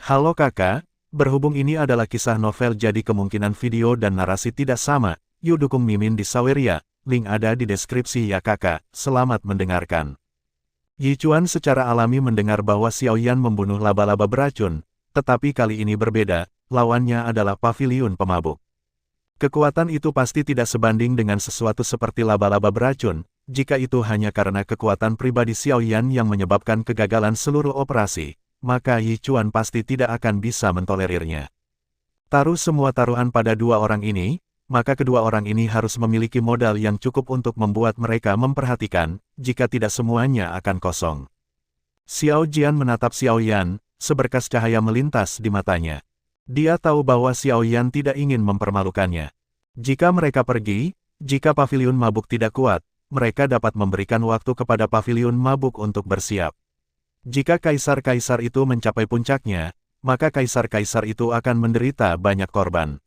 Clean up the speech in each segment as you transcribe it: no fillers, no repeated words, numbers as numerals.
Halo kakak, berhubung ini adalah kisah novel jadi kemungkinan video dan narasi tidak sama, yuk dukung Mimin di Saweria, link ada di deskripsi ya kakak, selamat mendengarkan. Yichuan secara alami mendengar bahwa Xiaoyan membunuh laba-laba beracun, tetapi kali ini berbeda, lawannya adalah paviliun pemabuk. Kekuatan itu pasti tidak sebanding dengan sesuatu seperti laba-laba beracun, jika itu hanya karena kekuatan pribadi Xiaoyan yang menyebabkan kegagalan seluruh operasi, maka Yichuan pasti tidak akan bisa mentolerirnya. Taruh semua taruhan pada dua orang ini, maka kedua orang ini harus memiliki modal yang cukup untuk membuat mereka memperhatikan, jika tidak semuanya akan kosong. Xiao Jian menatap Xiaoyan, seberkas cahaya melintas di matanya. Dia tahu bahwa Xiaoyan tidak ingin mempermalukannya. Jika mereka pergi, jika paviliun mabuk tidak kuat, mereka dapat memberikan waktu kepada paviliun mabuk untuk bersiap. Jika kaisar-kaisar itu mencapai puncaknya, maka kaisar-kaisar itu akan menderita banyak korban.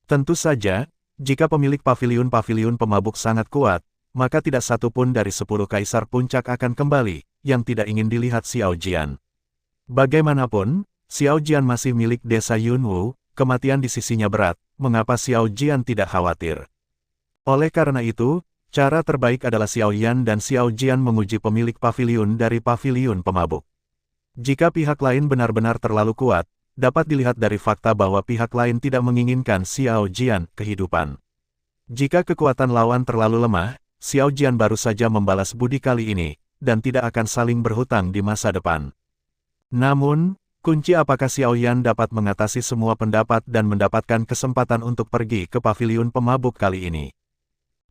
Tentu saja, jika pemilik paviliun-paviliun pemabuk sangat kuat, maka tidak satu pun dari 10 kaisar puncak akan kembali, yang tidak ingin dilihat Xiao Jian. Bagaimanapun, Xiao Jian masih milik desa Yunwu, kematian di sisinya berat, mengapa Xiao Jian tidak khawatir? Oleh karena itu, cara terbaik adalah Xiaoyan dan Xiao Jian menguji pemilik paviliun dari paviliun pemabuk. Jika pihak lain benar-benar terlalu kuat, dapat dilihat dari fakta bahwa pihak lain tidak menginginkan Xiao Jian kehidupan. Jika kekuatan lawan terlalu lemah, Xiao Jian baru saja membalas budi kali ini, dan tidak akan saling berhutang di masa depan. Namun, kunci apakah Xiaoyan dapat mengatasi semua pendapat dan mendapatkan kesempatan untuk pergi ke paviliun pemabuk kali ini?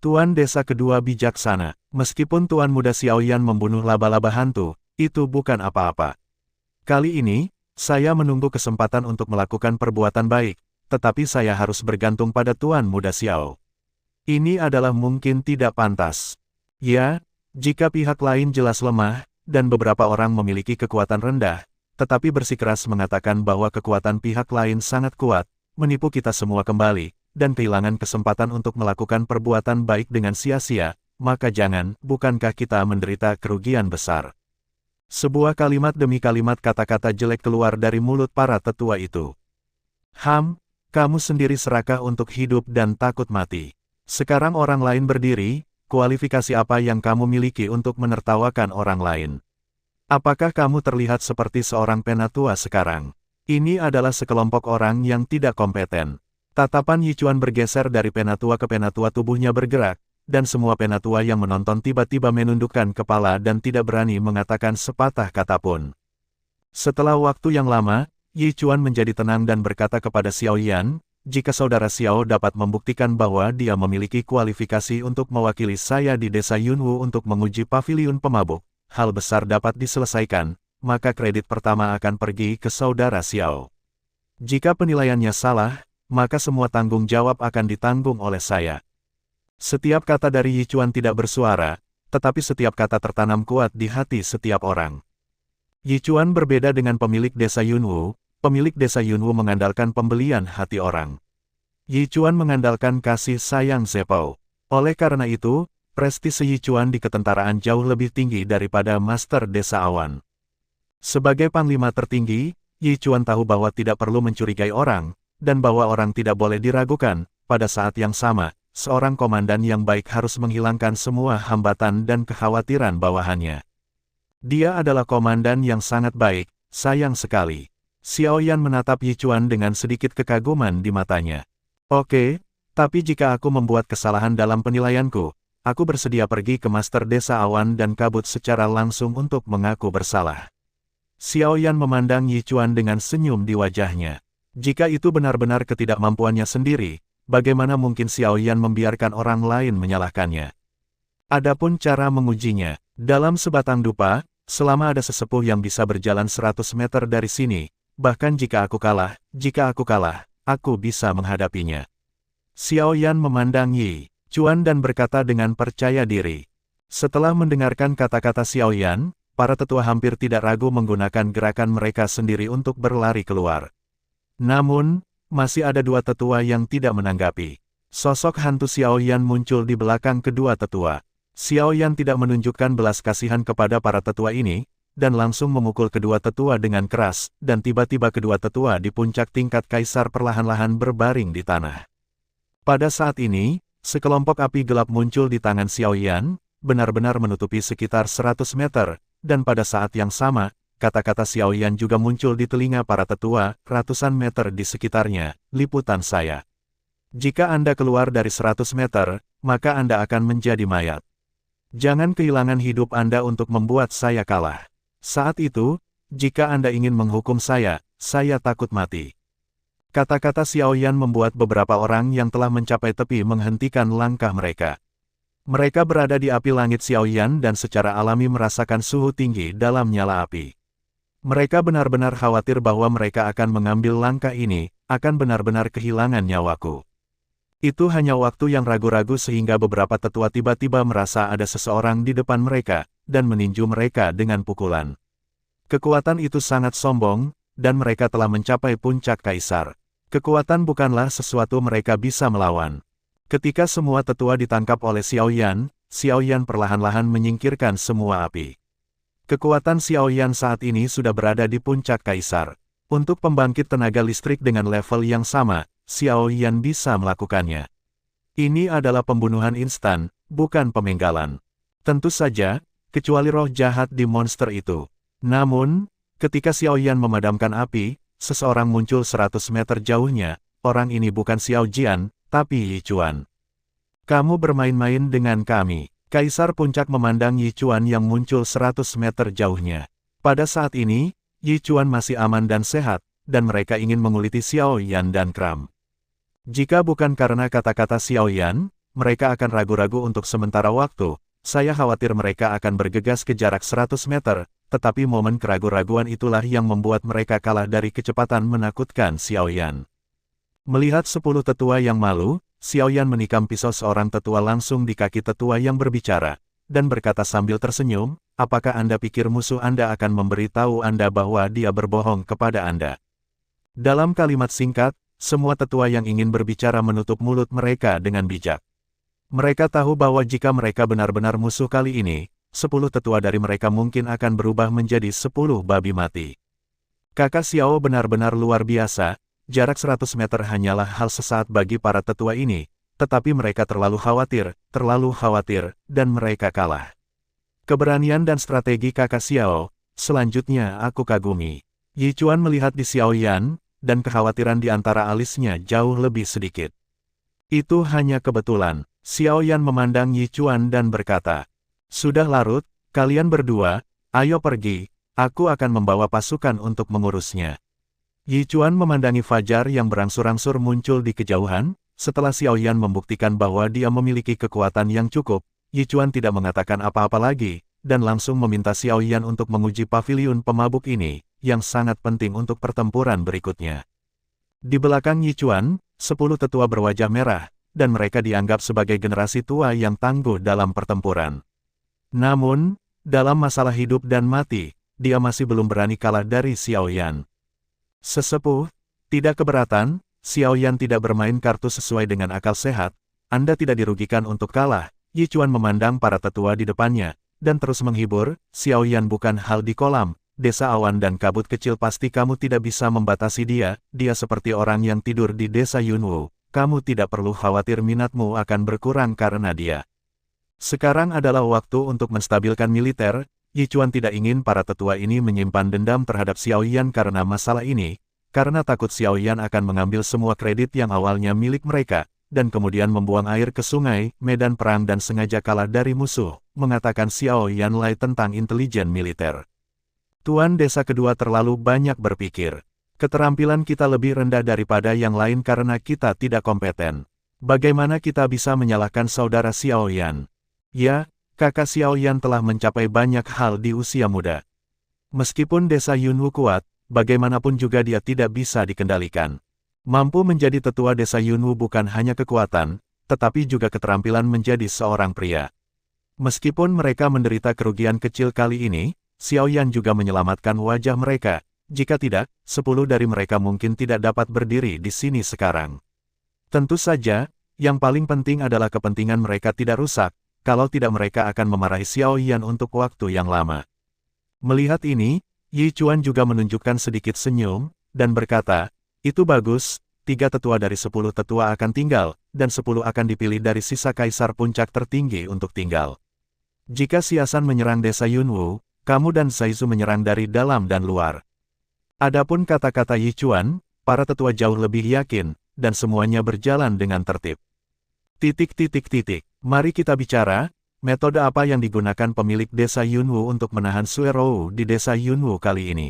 Tuan desa kedua bijaksana, meskipun Tuan muda Xiaoyan membunuh laba-laba hantu, itu bukan apa-apa. Kali ini, saya menunggu kesempatan untuk melakukan perbuatan baik, tetapi saya harus bergantung pada Tuan muda Xiao. Ini adalah mungkin tidak pantas. Ya, jika pihak lain jelas lemah, dan beberapa orang memiliki kekuatan rendah, tetapi bersikeras mengatakan bahwa kekuatan pihak lain sangat kuat, menipu kita semua kembali, dan kehilangan kesempatan untuk melakukan perbuatan baik dengan sia-sia, maka jangan, bukankah kita menderita kerugian besar? Sebuah kalimat demi kalimat kata-kata jelek keluar dari mulut para tetua itu. Kamu sendiri serakah untuk hidup dan takut mati. Sekarang orang lain berdiri, kualifikasi apa yang kamu miliki untuk menertawakan orang lain? Apakah kamu terlihat seperti seorang penatua sekarang? Ini adalah sekelompok orang yang tidak kompeten. Tatapan Yichuan bergeser dari penatua ke penatua, tubuhnya bergerak, dan semua penatua yang menonton tiba-tiba menundukkan kepala dan tidak berani mengatakan sepatah kata pun. Setelah waktu yang lama, Yichuan menjadi tenang dan berkata kepada Xiaoyan, jika saudara Xiao dapat membuktikan bahwa dia memiliki kualifikasi untuk mewakili saya di desa Yunwu untuk menguji paviliun pemabuk, hal besar dapat diselesaikan, maka kredit pertama akan pergi ke saudara Xiao. Jika penilaiannya salah, maka semua tanggung jawab akan ditanggung oleh saya. Setiap kata dari Yichuan tidak bersuara, tetapi setiap kata tertanam kuat di hati setiap orang. Yichuan berbeda dengan pemilik desa Yunwu. Pemilik desa Yunwu mengandalkan pembelian hati orang. Yichuan mengandalkan kasih sayang Zepou. Oleh karena itu, prestise Yichuan di ketentaraan jauh lebih tinggi daripada Master Desa Awan. Sebagai panglima tertinggi, Yichuan tahu bahwa tidak perlu mencurigai orang, dan bahwa orang tidak boleh diragukan. Pada saat yang sama, seorang komandan yang baik harus menghilangkan semua hambatan dan kekhawatiran bawahannya. Dia adalah komandan yang sangat baik, sayang sekali. Xiaoyan menatap Yichuan dengan sedikit kekaguman di matanya. Oke, tapi jika aku membuat kesalahan dalam penilaianku, aku bersedia pergi ke Master Desa Awan dan kabut secara langsung untuk mengaku bersalah. Xiaoyan memandang Yichuan dengan senyum di wajahnya. Jika itu benar-benar ketidakmampuannya sendiri, bagaimana mungkin Xiaoyan membiarkan orang lain menyalahkannya? Adapun cara mengujinya, dalam sebatang dupa, selama ada sesepuh yang bisa berjalan 100 meter dari sini, bahkan jika aku kalah, aku bisa menghadapinya. Xiaoyan memandang Yichuan dan berkata dengan percaya diri. Setelah mendengarkan kata-kata Xiaoyan, para tetua hampir tidak ragu menggunakan gerakan mereka sendiri untuk berlari keluar. Namun, masih ada dua tetua yang tidak menanggapi. Sosok hantu Xiaoyan muncul di belakang kedua tetua. Xiaoyan tidak menunjukkan belas kasihan kepada para tetua ini, dan langsung memukul kedua tetua dengan keras, dan tiba-tiba kedua tetua di puncak tingkat kaisar perlahan-lahan berbaring di tanah. Pada saat ini, sekelompok api gelap muncul di tangan Xiaoyan, benar-benar menutupi sekitar 100 meter, dan pada saat yang sama, kata-kata Xiaoyan juga muncul di telinga para tetua, ratusan meter di sekitarnya, liputan saya. Jika Anda keluar dari 100 meter, maka Anda akan menjadi mayat. Jangan kehilangan hidup Anda untuk membuat saya kalah. Saat itu, jika Anda ingin menghukum saya takut mati. Kata-kata Xiaoyan membuat beberapa orang yang telah mencapai tepi menghentikan langkah mereka. Mereka berada di api langit Xiaoyan dan secara alami merasakan suhu tinggi dalam nyala api. Mereka benar-benar khawatir bahwa mereka akan mengambil langkah ini, akan benar-benar kehilangan nyawaku. Itu hanya waktu yang ragu-ragu sehingga beberapa tetua tiba-tiba merasa ada seseorang di depan mereka, dan meninju mereka dengan pukulan. Kekuatan itu sangat sombong, dan mereka telah mencapai puncak kaisar. Kekuatan bukanlah sesuatu mereka bisa melawan. Ketika semua tetua ditangkap oleh Xiaoyan, Xiaoyan perlahan-lahan menyingkirkan semua api. Kekuatan Xiaoyan saat ini sudah berada di puncak kaisar. Untuk pembangkit tenaga listrik dengan level yang sama, Xiaoyan bisa melakukannya. Ini adalah pembunuhan instan, bukan pemenggalan. Tentu saja, kecuali roh jahat di monster itu. Namun, ketika Xiaoyan memadamkan api, seseorang muncul 100 meter jauhnya. Orang ini bukan Xiao Jian, tapi Yi Chuan. Kamu bermain-main dengan kami. Kaisar puncak memandang Yi Chuan yang muncul 100 meter jauhnya. Pada saat ini, Yi Chuan masih aman dan sehat, dan mereka ingin menguliti Xiaoyan dan Kram. Jika bukan karena kata-kata Xiaoyan, mereka akan ragu-ragu untuk sementara waktu. Saya khawatir mereka akan bergegas ke jarak 100 meter, tetapi momen keraguan-raguan itulah yang membuat mereka kalah dari kecepatan menakutkan Xiaoyan. Melihat 10 tetua yang malu, Xiaoyan menikam pisau seorang tetua langsung di kaki tetua yang berbicara, dan berkata sambil tersenyum, apakah Anda pikir musuh Anda akan memberitahu Anda bahwa dia berbohong kepada Anda? Dalam kalimat singkat, semua tetua yang ingin berbicara menutup mulut mereka dengan bijak. Mereka tahu bahwa jika mereka benar-benar musuh kali ini, 10 tetua dari mereka mungkin akan berubah menjadi 10 babi mati. Kakak Xiao benar-benar luar biasa, jarak 100 meter hanyalah hal sesaat bagi para tetua ini, tetapi mereka terlalu khawatir, dan mereka kalah. Keberanian dan strategi kakak Xiao, selanjutnya aku kagumi. Yi Chuan melihat di Xiaoyan, dan kekhawatiran di antara alisnya jauh lebih sedikit. Itu hanya kebetulan. Xiaoyan memandang Yi Chuan dan berkata, sudah larut, kalian berdua, ayo pergi, aku akan membawa pasukan untuk mengurusnya. Yi Chuan memandangi fajar yang berangsur-angsur muncul di kejauhan. Setelah Xiaoyan membuktikan bahwa dia memiliki kekuatan yang cukup, Yi Chuan tidak mengatakan apa-apa lagi, dan langsung meminta Xiaoyan untuk menguji paviliun pemabuk ini, yang sangat penting untuk pertempuran berikutnya. Di belakang Yi Chuan, 10 tetua berwajah merah, dan mereka dianggap sebagai generasi tua yang tangguh dalam pertempuran. Namun, dalam masalah hidup dan mati, dia masih belum berani kalah dari Xiaoyan. Sesepuh, tidak keberatan, Xiaoyan tidak bermain kartu sesuai dengan akal sehat, Anda tidak dirugikan untuk kalah. Yi Chuan memandang para tetua di depannya, dan terus menghibur, Xiaoyan bukan hal di kolam. Desa awan dan kabut kecil pasti kamu tidak bisa membatasi dia seperti orang yang tidur di desa Yunwu, kamu tidak perlu khawatir minatmu akan berkurang karena dia. Sekarang adalah waktu untuk menstabilkan militer, Yi Chuan tidak ingin para tetua ini menyimpan dendam terhadap Xiaoyan karena masalah ini, karena takut Xiaoyan akan mengambil semua kredit yang awalnya milik mereka, dan kemudian membuang air ke sungai, medan perang dan sengaja kalah dari musuh, mengatakan Xiaoyan Lai tentang intelijen militer. Tuan desa kedua terlalu banyak berpikir. Keterampilan kita lebih rendah daripada yang lain karena kita tidak kompeten. Bagaimana kita bisa menyalahkan saudara Xiaoyan? Ya, kakak Xiaoyan telah mencapai banyak hal di usia muda. Meskipun desa Yunwu kuat, bagaimanapun juga dia tidak bisa dikendalikan. Mampu menjadi tetua desa Yunwu bukan hanya kekuatan, tetapi juga keterampilan menjadi seorang pria. Meskipun mereka menderita kerugian kecil kali ini, Xiaoyan juga menyelamatkan wajah mereka, jika tidak, 10 dari mereka mungkin tidak dapat berdiri di sini sekarang. Tentu saja, yang paling penting adalah kepentingan mereka tidak rusak, kalau tidak mereka akan memarahi Xiaoyan untuk waktu yang lama. Melihat ini, Yi Chuan juga menunjukkan sedikit senyum, dan berkata, itu bagus, 3 tetua dari 10 tetua akan tinggal, dan 10 akan dipilih dari sisa kaisar puncak tertinggi untuk tinggal. Jika Xiasan menyerang desa Yunwu, kamu dan Saizu menyerang dari dalam dan luar. Adapun kata-kata Yi Chuan, para tetua jauh lebih yakin, dan semuanya berjalan dengan tertib. Mari kita bicara, metode apa yang digunakan pemilik desa Yunwu untuk menahan Suerou di desa Yunwu kali ini?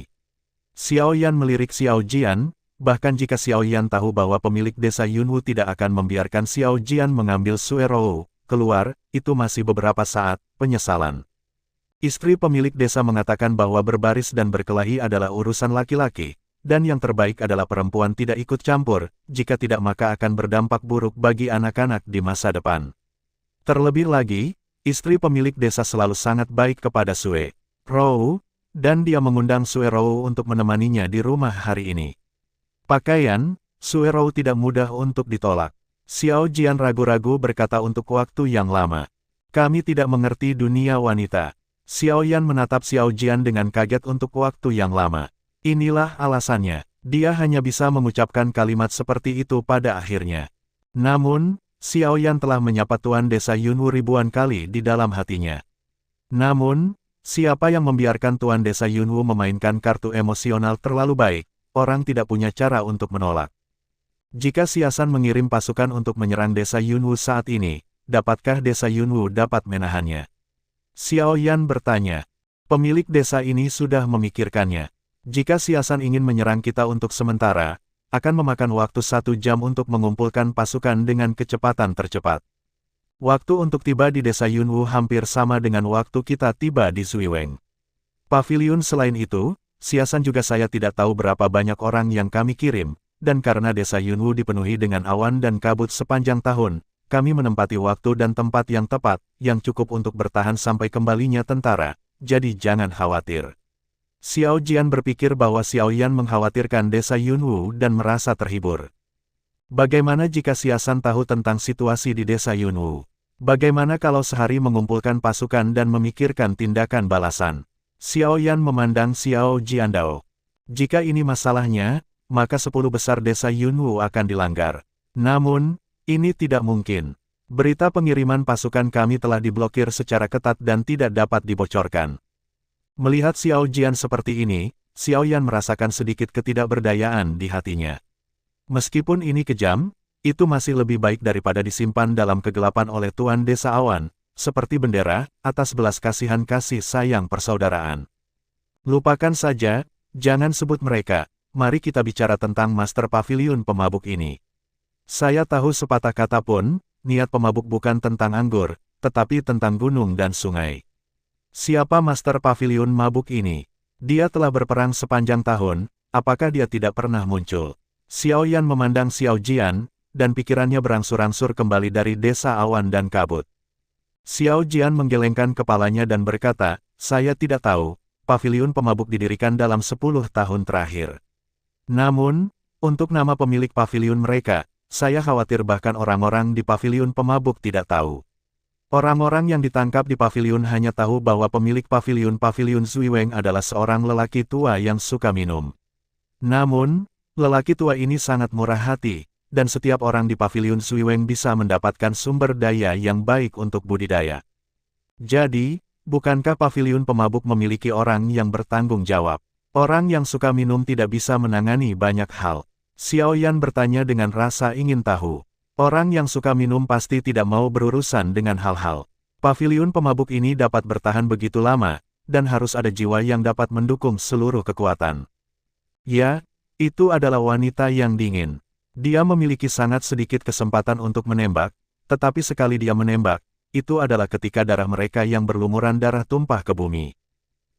Xiao Yan melirik Xiao Jian, bahkan jika Xiao Yan tahu bahwa pemilik desa Yunwu tidak akan membiarkan Xiao Jian mengambil Suerou keluar, itu masih beberapa saat, penyesalan. Istri pemilik desa mengatakan bahwa berbaris dan berkelahi adalah urusan laki-laki, dan yang terbaik adalah perempuan tidak ikut campur, jika tidak maka akan berdampak buruk bagi anak-anak di masa depan. Terlebih lagi, istri pemilik desa selalu sangat baik kepada Sue Rou, dan dia mengundang Sue Rou untuk menemaninya di rumah hari ini. Pakaian, Sue Rou tidak mudah untuk ditolak. Xiao Jian ragu-ragu berkata untuk waktu yang lama. Kami tidak mengerti dunia wanita. Xiao Yan menatap Xiao Jian dengan kaget untuk waktu yang lama. Inilah alasannya, dia hanya bisa mengucapkan kalimat seperti itu pada akhirnya. Namun, Xiao Yan telah menyapa tuan desa Yunwu ribuan kali di dalam hatinya. Namun, siapa yang membiarkan tuan desa Yunwu memainkan kartu emosional terlalu baik, orang tidak punya cara untuk menolak. Jika Xiasan mengirim pasukan untuk menyerang desa Yunwu saat ini, dapatkah desa Yunwu dapat menahannya? Xiao Yan bertanya. Pemilik desa ini sudah memikirkannya. Jika Xiasan ingin menyerang kita untuk sementara, akan memakan waktu 1 jam untuk mengumpulkan pasukan dengan kecepatan tercepat. Waktu untuk tiba di desa Yunwu hampir sama dengan waktu kita tiba di Zuiweng. Paviliun selain itu, Xiasan juga saya tidak tahu berapa banyak orang yang kami kirim, dan karena desa Yunwu dipenuhi dengan awan dan kabut sepanjang tahun, kami menempati waktu dan tempat yang tepat, yang cukup untuk bertahan sampai kembalinya tentara, jadi jangan khawatir. Xiao Jian berpikir bahwa Xiao Yan mengkhawatirkan desa Yunwu dan merasa terhibur. Bagaimana jika Xiasan tahu tentang situasi di desa Yunwu? Bagaimana kalau sehari mengumpulkan pasukan dan memikirkan tindakan balasan? Xiao Yan memandang Xiao Jiandao. Jika ini masalahnya, maka 10 besar desa Yunwu akan dilanggar. Namun, ini tidak mungkin. Berita pengiriman pasukan kami telah diblokir secara ketat dan tidak dapat dibocorkan. Melihat Xiao Jian seperti ini, Xiao Yan merasakan sedikit ketidakberdayaan di hatinya. Meskipun ini kejam, itu masih lebih baik daripada disimpan dalam kegelapan oleh tuan desa awan, seperti bendera, atas belas kasihan kasih sayang persaudaraan. Lupakan saja, jangan sebut mereka, mari kita bicara tentang Master Paviliun Pemabuk ini. Saya tahu sepatah kata pun, niat pemabuk bukan tentang anggur, tetapi tentang gunung dan sungai. Siapa Master Paviliun Mabuk ini? Dia telah berperang sepanjang tahun, apakah dia tidak pernah muncul? Xiao Yan memandang Xiao Jian, dan pikirannya berangsur-angsur kembali dari desa awan dan kabut. Xiao Jian menggelengkan kepalanya dan berkata, saya tidak tahu, Paviliun Pemabuk didirikan dalam 10 tahun terakhir. Namun, untuk nama pemilik paviliun mereka, saya khawatir bahkan orang-orang di paviliun pemabuk tidak tahu. Orang-orang yang ditangkap di paviliun hanya tahu bahwa pemilik paviliun Zuiweng adalah seorang lelaki tua yang suka minum. Namun, lelaki tua ini sangat murah hati, dan setiap orang di paviliun Zuiweng bisa mendapatkan sumber daya yang baik untuk budidaya. Jadi, bukankah paviliun pemabuk memiliki orang yang bertanggung jawab? Orang yang suka minum tidak bisa menangani banyak hal. Xiao Yan bertanya dengan rasa ingin tahu. Orang yang suka minum pasti tidak mau berurusan dengan hal-hal. Paviliun pemabuk ini dapat bertahan begitu lama, dan harus ada jiwa yang dapat mendukung seluruh kekuatan. Ya, itu adalah wanita yang dingin. Dia memiliki sangat sedikit kesempatan untuk menembak, tetapi sekali dia menembak, itu adalah ketika darah mereka yang berlumuran darah tumpah ke bumi.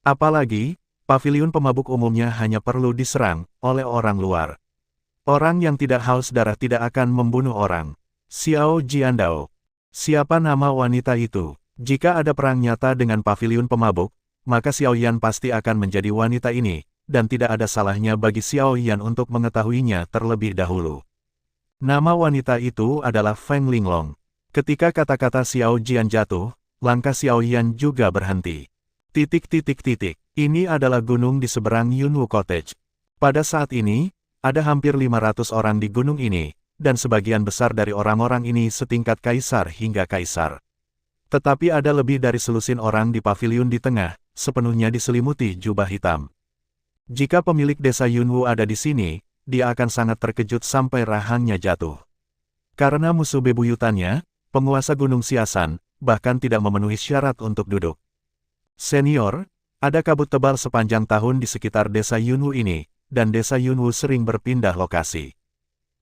Apalagi, paviliun pemabuk umumnya hanya perlu diserang oleh orang luar. Orang yang tidak haus darah tidak akan membunuh orang. Xiao Jiandao. Siapa nama wanita itu? Jika ada perang nyata dengan paviliun pemabuk, maka Xiao Yan pasti akan menjadi wanita ini, dan tidak ada salahnya bagi Xiao Yan untuk mengetahuinya terlebih dahulu. Nama wanita itu adalah Feng Linglong. Ketika kata-kata Xiao Jian jatuh, langkah Xiao Yan juga berhenti. Ini adalah gunung di seberang Yunwu Cottage. Pada saat ini, ada hampir 500 orang di gunung ini, dan sebagian besar dari orang-orang ini setingkat kaisar hingga kaisar. Tetapi ada lebih dari selusin orang di paviliun di tengah, sepenuhnya diselimuti jubah hitam. Jika pemilik desa Yunwu ada di sini, dia akan sangat terkejut sampai rahangnya jatuh. Karena musuh bebuyutannya, penguasa Gunung Xiasan, bahkan tidak memenuhi syarat untuk duduk. Senior, ada kabut tebal sepanjang tahun di sekitar desa Yunwu ini, dan desa Yunwu sering berpindah lokasi.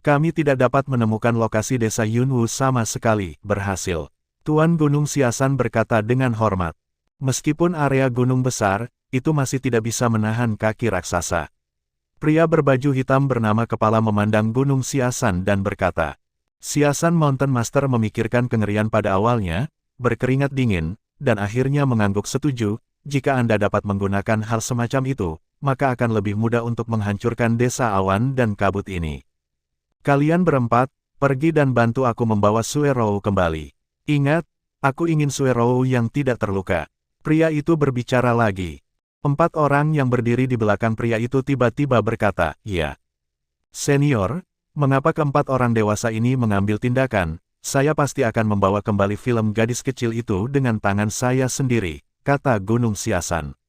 Kami tidak dapat menemukan lokasi desa Yunwu sama sekali, berhasil. Tuan Gunung Xiasan berkata dengan hormat. Meskipun area gunung besar, itu masih tidak bisa menahan kaki raksasa. Pria berbaju hitam bernama Kepala memandang Gunung Xiasan dan berkata, Xiasan Mountain Master memikirkan kengerian pada awalnya, berkeringat dingin, dan akhirnya mengangguk setuju. Jika Anda dapat menggunakan hal semacam itu, maka akan lebih mudah untuk menghancurkan desa awan dan kabut ini. Kalian berempat, pergi dan bantu aku membawa Suerou kembali. Ingat, aku ingin Suerou yang tidak terluka. Pria itu berbicara lagi. 4 orang yang berdiri di belakang pria itu tiba-tiba berkata, ya. Senior, mengapa keempat orang dewasa ini mengambil tindakan? Saya pasti akan membawa kembali film gadis kecil itu dengan tangan saya sendiri, kata Gunung Xiasan.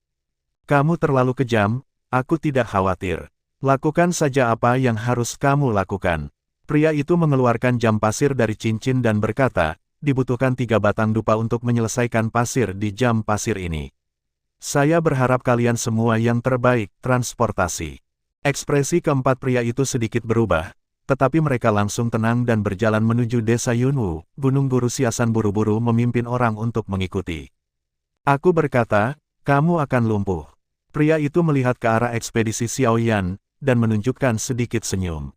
Kamu terlalu kejam, aku tidak khawatir. Lakukan saja apa yang harus kamu lakukan. Pria itu mengeluarkan jam pasir dari cincin dan berkata, dibutuhkan 3 batang dupa untuk menyelesaikan pasir di jam pasir ini. Saya berharap kalian semua yang terbaik, transportasi. Ekspresi keempat pria itu sedikit berubah, tetapi mereka langsung tenang dan berjalan menuju desa Yunwu. Gunung Guru Xiasan buru-buru memimpin orang untuk mengikuti. Aku berkata, kamu akan lumpuh. Pria itu melihat ke arah ekspedisi Xiao Yan, dan menunjukkan sedikit senyum.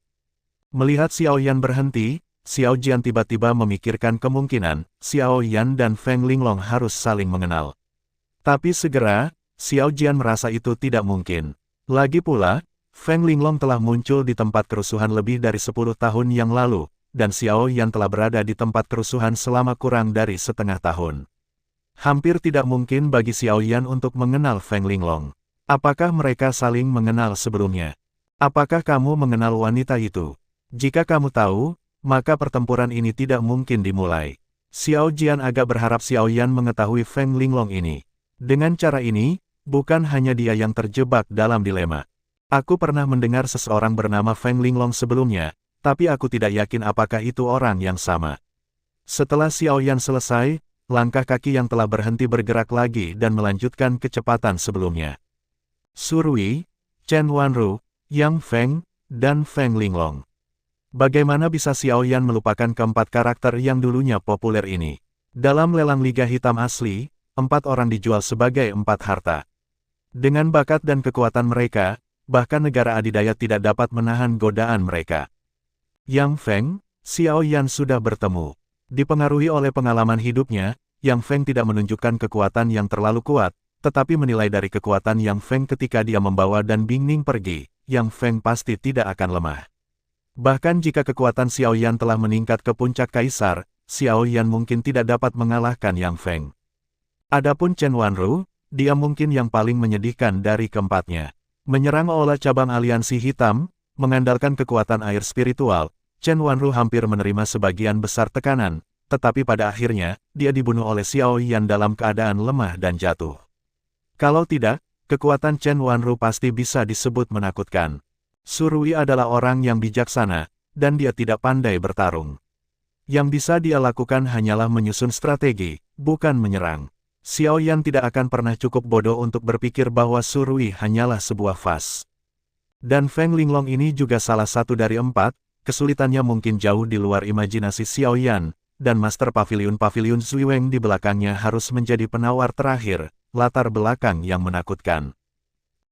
Melihat Xiao Yan berhenti, Xiao Jian tiba-tiba memikirkan kemungkinan, Xiao Yan dan Feng Linglong harus saling mengenal. Tapi segera, Xiao Jian merasa itu tidak mungkin. Lagi pula, Feng Linglong telah muncul di tempat kerusuhan lebih dari 10 tahun yang lalu, dan Xiao Yan telah berada di tempat kerusuhan selama kurang dari setengah tahun. Hampir tidak mungkin bagi Xiao Yan untuk mengenal Feng Linglong. Apakah mereka saling mengenal sebelumnya? Apakah kamu mengenal wanita itu? Jika kamu tahu, maka pertempuran ini tidak mungkin dimulai. Xiao Jian agak berharap Xiao Yan mengetahui Feng Linglong ini. Dengan cara ini, bukan hanya dia yang terjebak dalam dilema. Aku pernah mendengar seseorang bernama Feng Linglong sebelumnya, tapi aku tidak yakin apakah itu orang yang sama. Setelah Xiao Yan selesai, langkah kaki yang telah berhenti bergerak lagi dan melanjutkan kecepatan sebelumnya. Surui, Chen Wanru, Yang Feng, dan Feng Linglong. Bagaimana bisa Xiao Yan melupakan keempat karakter yang dulunya populer ini? Dalam lelang Liga Hitam asli, 4 orang dijual sebagai 4 harta. Dengan bakat dan kekuatan mereka, bahkan negara adidaya tidak dapat menahan godaan mereka. Yang Feng, Xiao Yan sudah bertemu. Dipengaruhi oleh pengalaman hidupnya, Yang Feng tidak menunjukkan kekuatan yang terlalu kuat, tetapi menilai dari kekuatan Yang Feng ketika dia membawa dan Bingning pergi, Yang Feng pasti tidak akan lemah. Bahkan jika kekuatan Xiao Yan telah meningkat ke puncak kaisar, Xiao Yan mungkin tidak dapat mengalahkan Yang Feng. Adapun Chen Wanru, dia mungkin yang paling menyedihkan dari keempatnya. Menyerang oleh cabang aliansi hitam, mengandalkan kekuatan air spiritual, Chen Wanru hampir menerima sebagian besar tekanan, tetapi pada akhirnya, dia dibunuh oleh Xiao Yan dalam keadaan lemah dan jatuh. Kalau tidak, kekuatan Chen Wanru pasti bisa disebut menakutkan. Surui adalah orang yang bijaksana, dan dia tidak pandai bertarung. Yang bisa dia lakukan hanyalah menyusun strategi, bukan menyerang. Xiao Yan tidak akan pernah cukup bodoh untuk berpikir bahwa Surui hanyalah sebuah vas. Dan Feng Linglong ini juga salah satu dari 4, kesulitannya mungkin jauh di luar imajinasi Xiao Yan, dan Master Paviliun Zuiweng di belakangnya harus menjadi penawar terakhir, latar belakang yang menakutkan.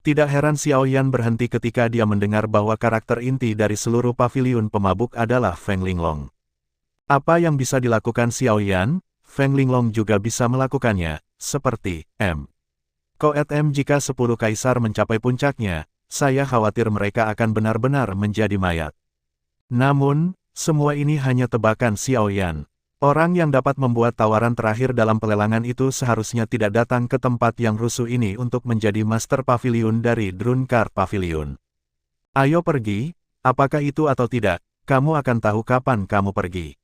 Tidak heran Xiao Yan berhenti ketika dia mendengar bahwa karakter inti dari seluruh paviliun pemabuk adalah Feng Linglong. Apa yang bisa dilakukan Xiao Yan, Feng Linglong juga bisa melakukannya, seperti M. Koet M. Jika 10 kaisar mencapai puncaknya, saya khawatir mereka akan benar-benar menjadi mayat. Namun, semua ini hanya tebakan Xiao Yan. Orang yang dapat membuat tawaran terakhir dalam pelelangan itu seharusnya tidak datang ke tempat yang rusuh ini untuk menjadi Master Pavilion dari Drunkard Pavilion. Ayo pergi, apakah itu atau tidak, kamu akan tahu kapan kamu pergi.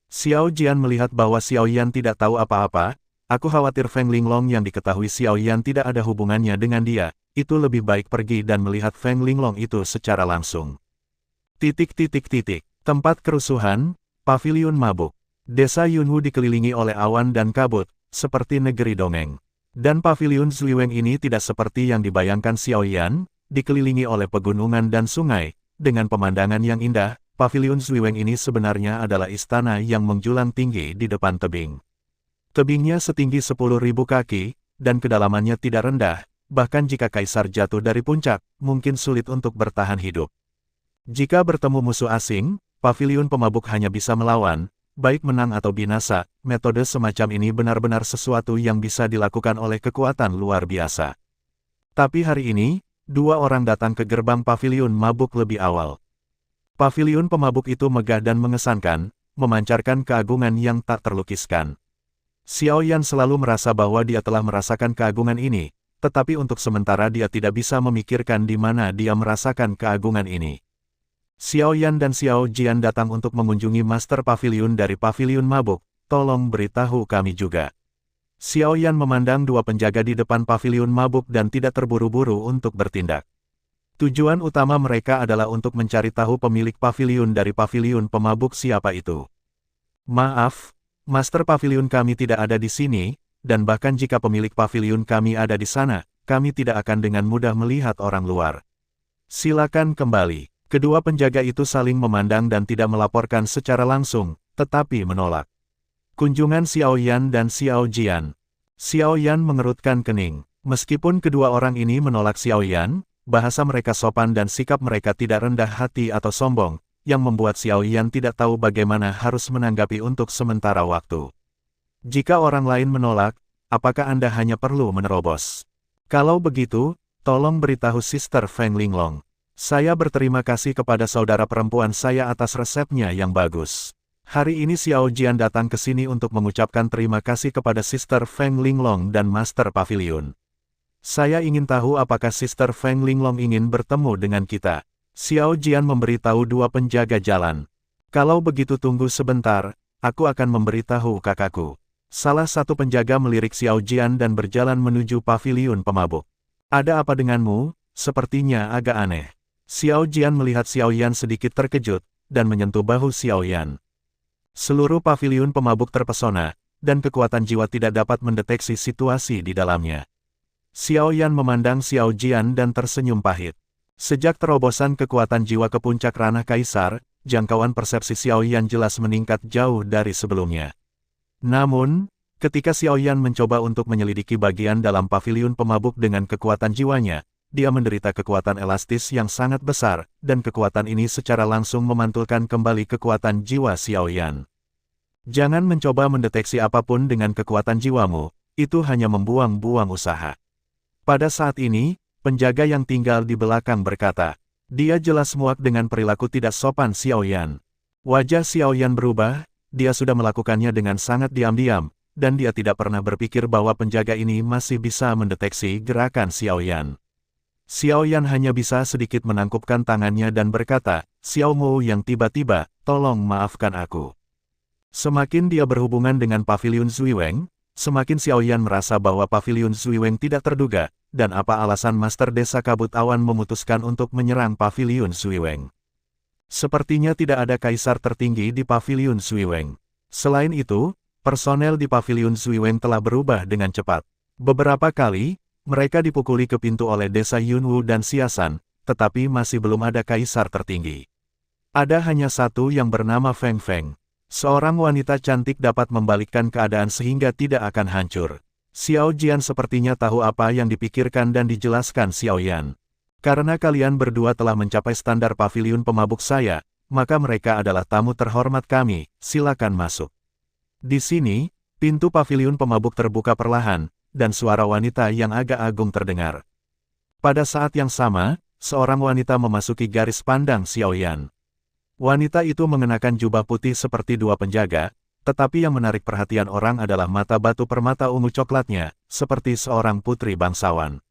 Xiao Jian melihat bahwa Xiao Yan tidak tahu apa-apa, aku khawatir Feng Linglong yang diketahui Xiao Yan tidak ada hubungannya dengan dia, itu lebih baik pergi dan melihat Feng Linglong itu secara langsung. Tempat kerusuhan, Pavilion Mabuk. Desa Yunwu dikelilingi oleh awan dan kabut, seperti negeri dongeng. Dan Pavilion Zuiweng ini tidak seperti yang dibayangkan Xiao Yan, dikelilingi oleh pegunungan dan sungai, dengan pemandangan yang indah. Pavilion Zuiweng ini sebenarnya adalah istana yang menjulang tinggi di depan tebing. Tebingnya setinggi 10.000 kaki, dan kedalamannya tidak rendah, bahkan jika kaisar jatuh dari puncak, mungkin sulit untuk bertahan hidup. Jika bertemu musuh asing, Pavilion Pemabuk hanya bisa melawan, baik menang atau binasa. Metode semacam ini benar-benar sesuatu yang bisa dilakukan oleh kekuatan luar biasa. Tapi hari ini, dua orang datang ke gerbang Pavilion Mabuk lebih awal. Pavilion Pemabuk itu megah dan mengesankan, memancarkan keagungan yang tak terlukiskan. Xiao Yan selalu merasa bahwa dia telah merasakan keagungan ini, tetapi untuk sementara dia tidak bisa memikirkan di mana dia merasakan keagungan ini. Xiao Yan dan Xiao Jian datang untuk mengunjungi Master Pavilion dari Pavilion Mabuk, tolong beritahu kami juga. Xiao Yan memandang dua penjaga di depan Pavilion Mabuk dan tidak terburu-buru untuk bertindak. Tujuan utama mereka adalah untuk mencari tahu pemilik pavilion dari Pavilion Pemabuk siapa itu. Maaf, Master Pavilion kami tidak ada di sini, dan bahkan jika pemilik pavilion kami ada di sana, kami tidak akan dengan mudah melihat orang luar. Silakan kembali. Kedua penjaga itu saling memandang dan tidak melaporkan secara langsung, tetapi menolak kunjungan Xiao Yan dan Xiao Jian. Xiao Yan mengerutkan kening. Meskipun kedua orang ini menolak Xiao Yan, bahasa mereka sopan dan sikap mereka tidak rendah hati atau sombong, yang membuat Xiao Yan tidak tahu bagaimana harus menanggapi untuk sementara waktu. Jika orang lain menolak, apakah Anda hanya perlu menerobos? Kalau begitu, tolong beritahu Sister Feng Linglong. Saya berterima kasih kepada saudara perempuan saya atas resepnya yang bagus. Hari ini Xiao Jian datang ke sini untuk mengucapkan terima kasih kepada Sister Feng Linglong dan Master Pavilion. Saya ingin tahu apakah Sister Feng Linglong ingin bertemu dengan kita. Xiao Jian memberitahu dua penjaga jalan. Kalau begitu tunggu sebentar, aku akan memberitahu kakakku. Salah satu penjaga melirik Xiao Jian dan berjalan menuju Pavilion Pemabuk. Ada apa denganmu? Sepertinya agak aneh. Xiao Jian melihat Xiao Yan sedikit terkejut, dan menyentuh bahu Xiao Yan. Seluruh Pavilion Pemabuk terpesona, dan kekuatan jiwa tidak dapat mendeteksi situasi di dalamnya. Xiao Yan memandang Xiao Jian dan tersenyum pahit. Sejak terobosan kekuatan jiwa ke puncak ranah kaisar, jangkauan persepsi Xiao Yan jelas meningkat jauh dari sebelumnya. Namun, ketika Xiao Yan mencoba untuk menyelidiki bagian dalam Pavilion Pemabuk dengan kekuatan jiwanya, dia menderita kekuatan elastis yang sangat besar, dan kekuatan ini secara langsung memantulkan kembali kekuatan jiwa Xiao Yan. Jangan mencoba mendeteksi apapun dengan kekuatan jiwamu, itu hanya membuang-buang usaha. Pada saat ini, penjaga yang tinggal di belakang berkata, dia jelas muak dengan perilaku tidak sopan Xiao Yan. Wajah Xiao Yan berubah, dia sudah melakukannya dengan sangat diam-diam, dan dia tidak pernah berpikir bahwa penjaga ini masih bisa mendeteksi gerakan Xiao Yan. Xiao Yan hanya bisa sedikit menangkupkan tangannya dan berkata, Xiao Mo yang tiba-tiba, tolong maafkan aku. Semakin dia berhubungan dengan Pavilion Zuiweng, semakin Xiao Yan merasa bahwa Pavilion Zuiweng tidak terduga, dan apa alasan Master Desa Kabut Awan memutuskan untuk menyerang Pavilion Zuiweng. Sepertinya tidak ada kaisar tertinggi di Pavilion Zuiweng. Selain itu, personel di Pavilion Zuiweng telah berubah dengan cepat. Beberapa kali, mereka dipukuli ke pintu oleh desa Yunwu dan Xiasan, tetapi masih belum ada kaisar tertinggi. Ada hanya satu yang bernama Feng Feng. Seorang wanita cantik dapat membalikkan keadaan sehingga tidak akan hancur. Xiao Jian sepertinya tahu apa yang dipikirkan dan dijelaskan Xiao Yan. Karena kalian berdua telah mencapai standar Pavilion Pemabuk saya, maka mereka adalah tamu terhormat kami, silakan masuk. Di sini, pintu Pavilion Pemabuk terbuka perlahan, dan suara wanita yang agak agung terdengar. Pada saat yang sama, seorang wanita memasuki garis pandang Xiao Yan. Wanita itu mengenakan jubah putih seperti dua penjaga, Tetapi yang menarik perhatian orang adalah mata batu permata ungu coklatnya, seperti seorang putri bangsawan.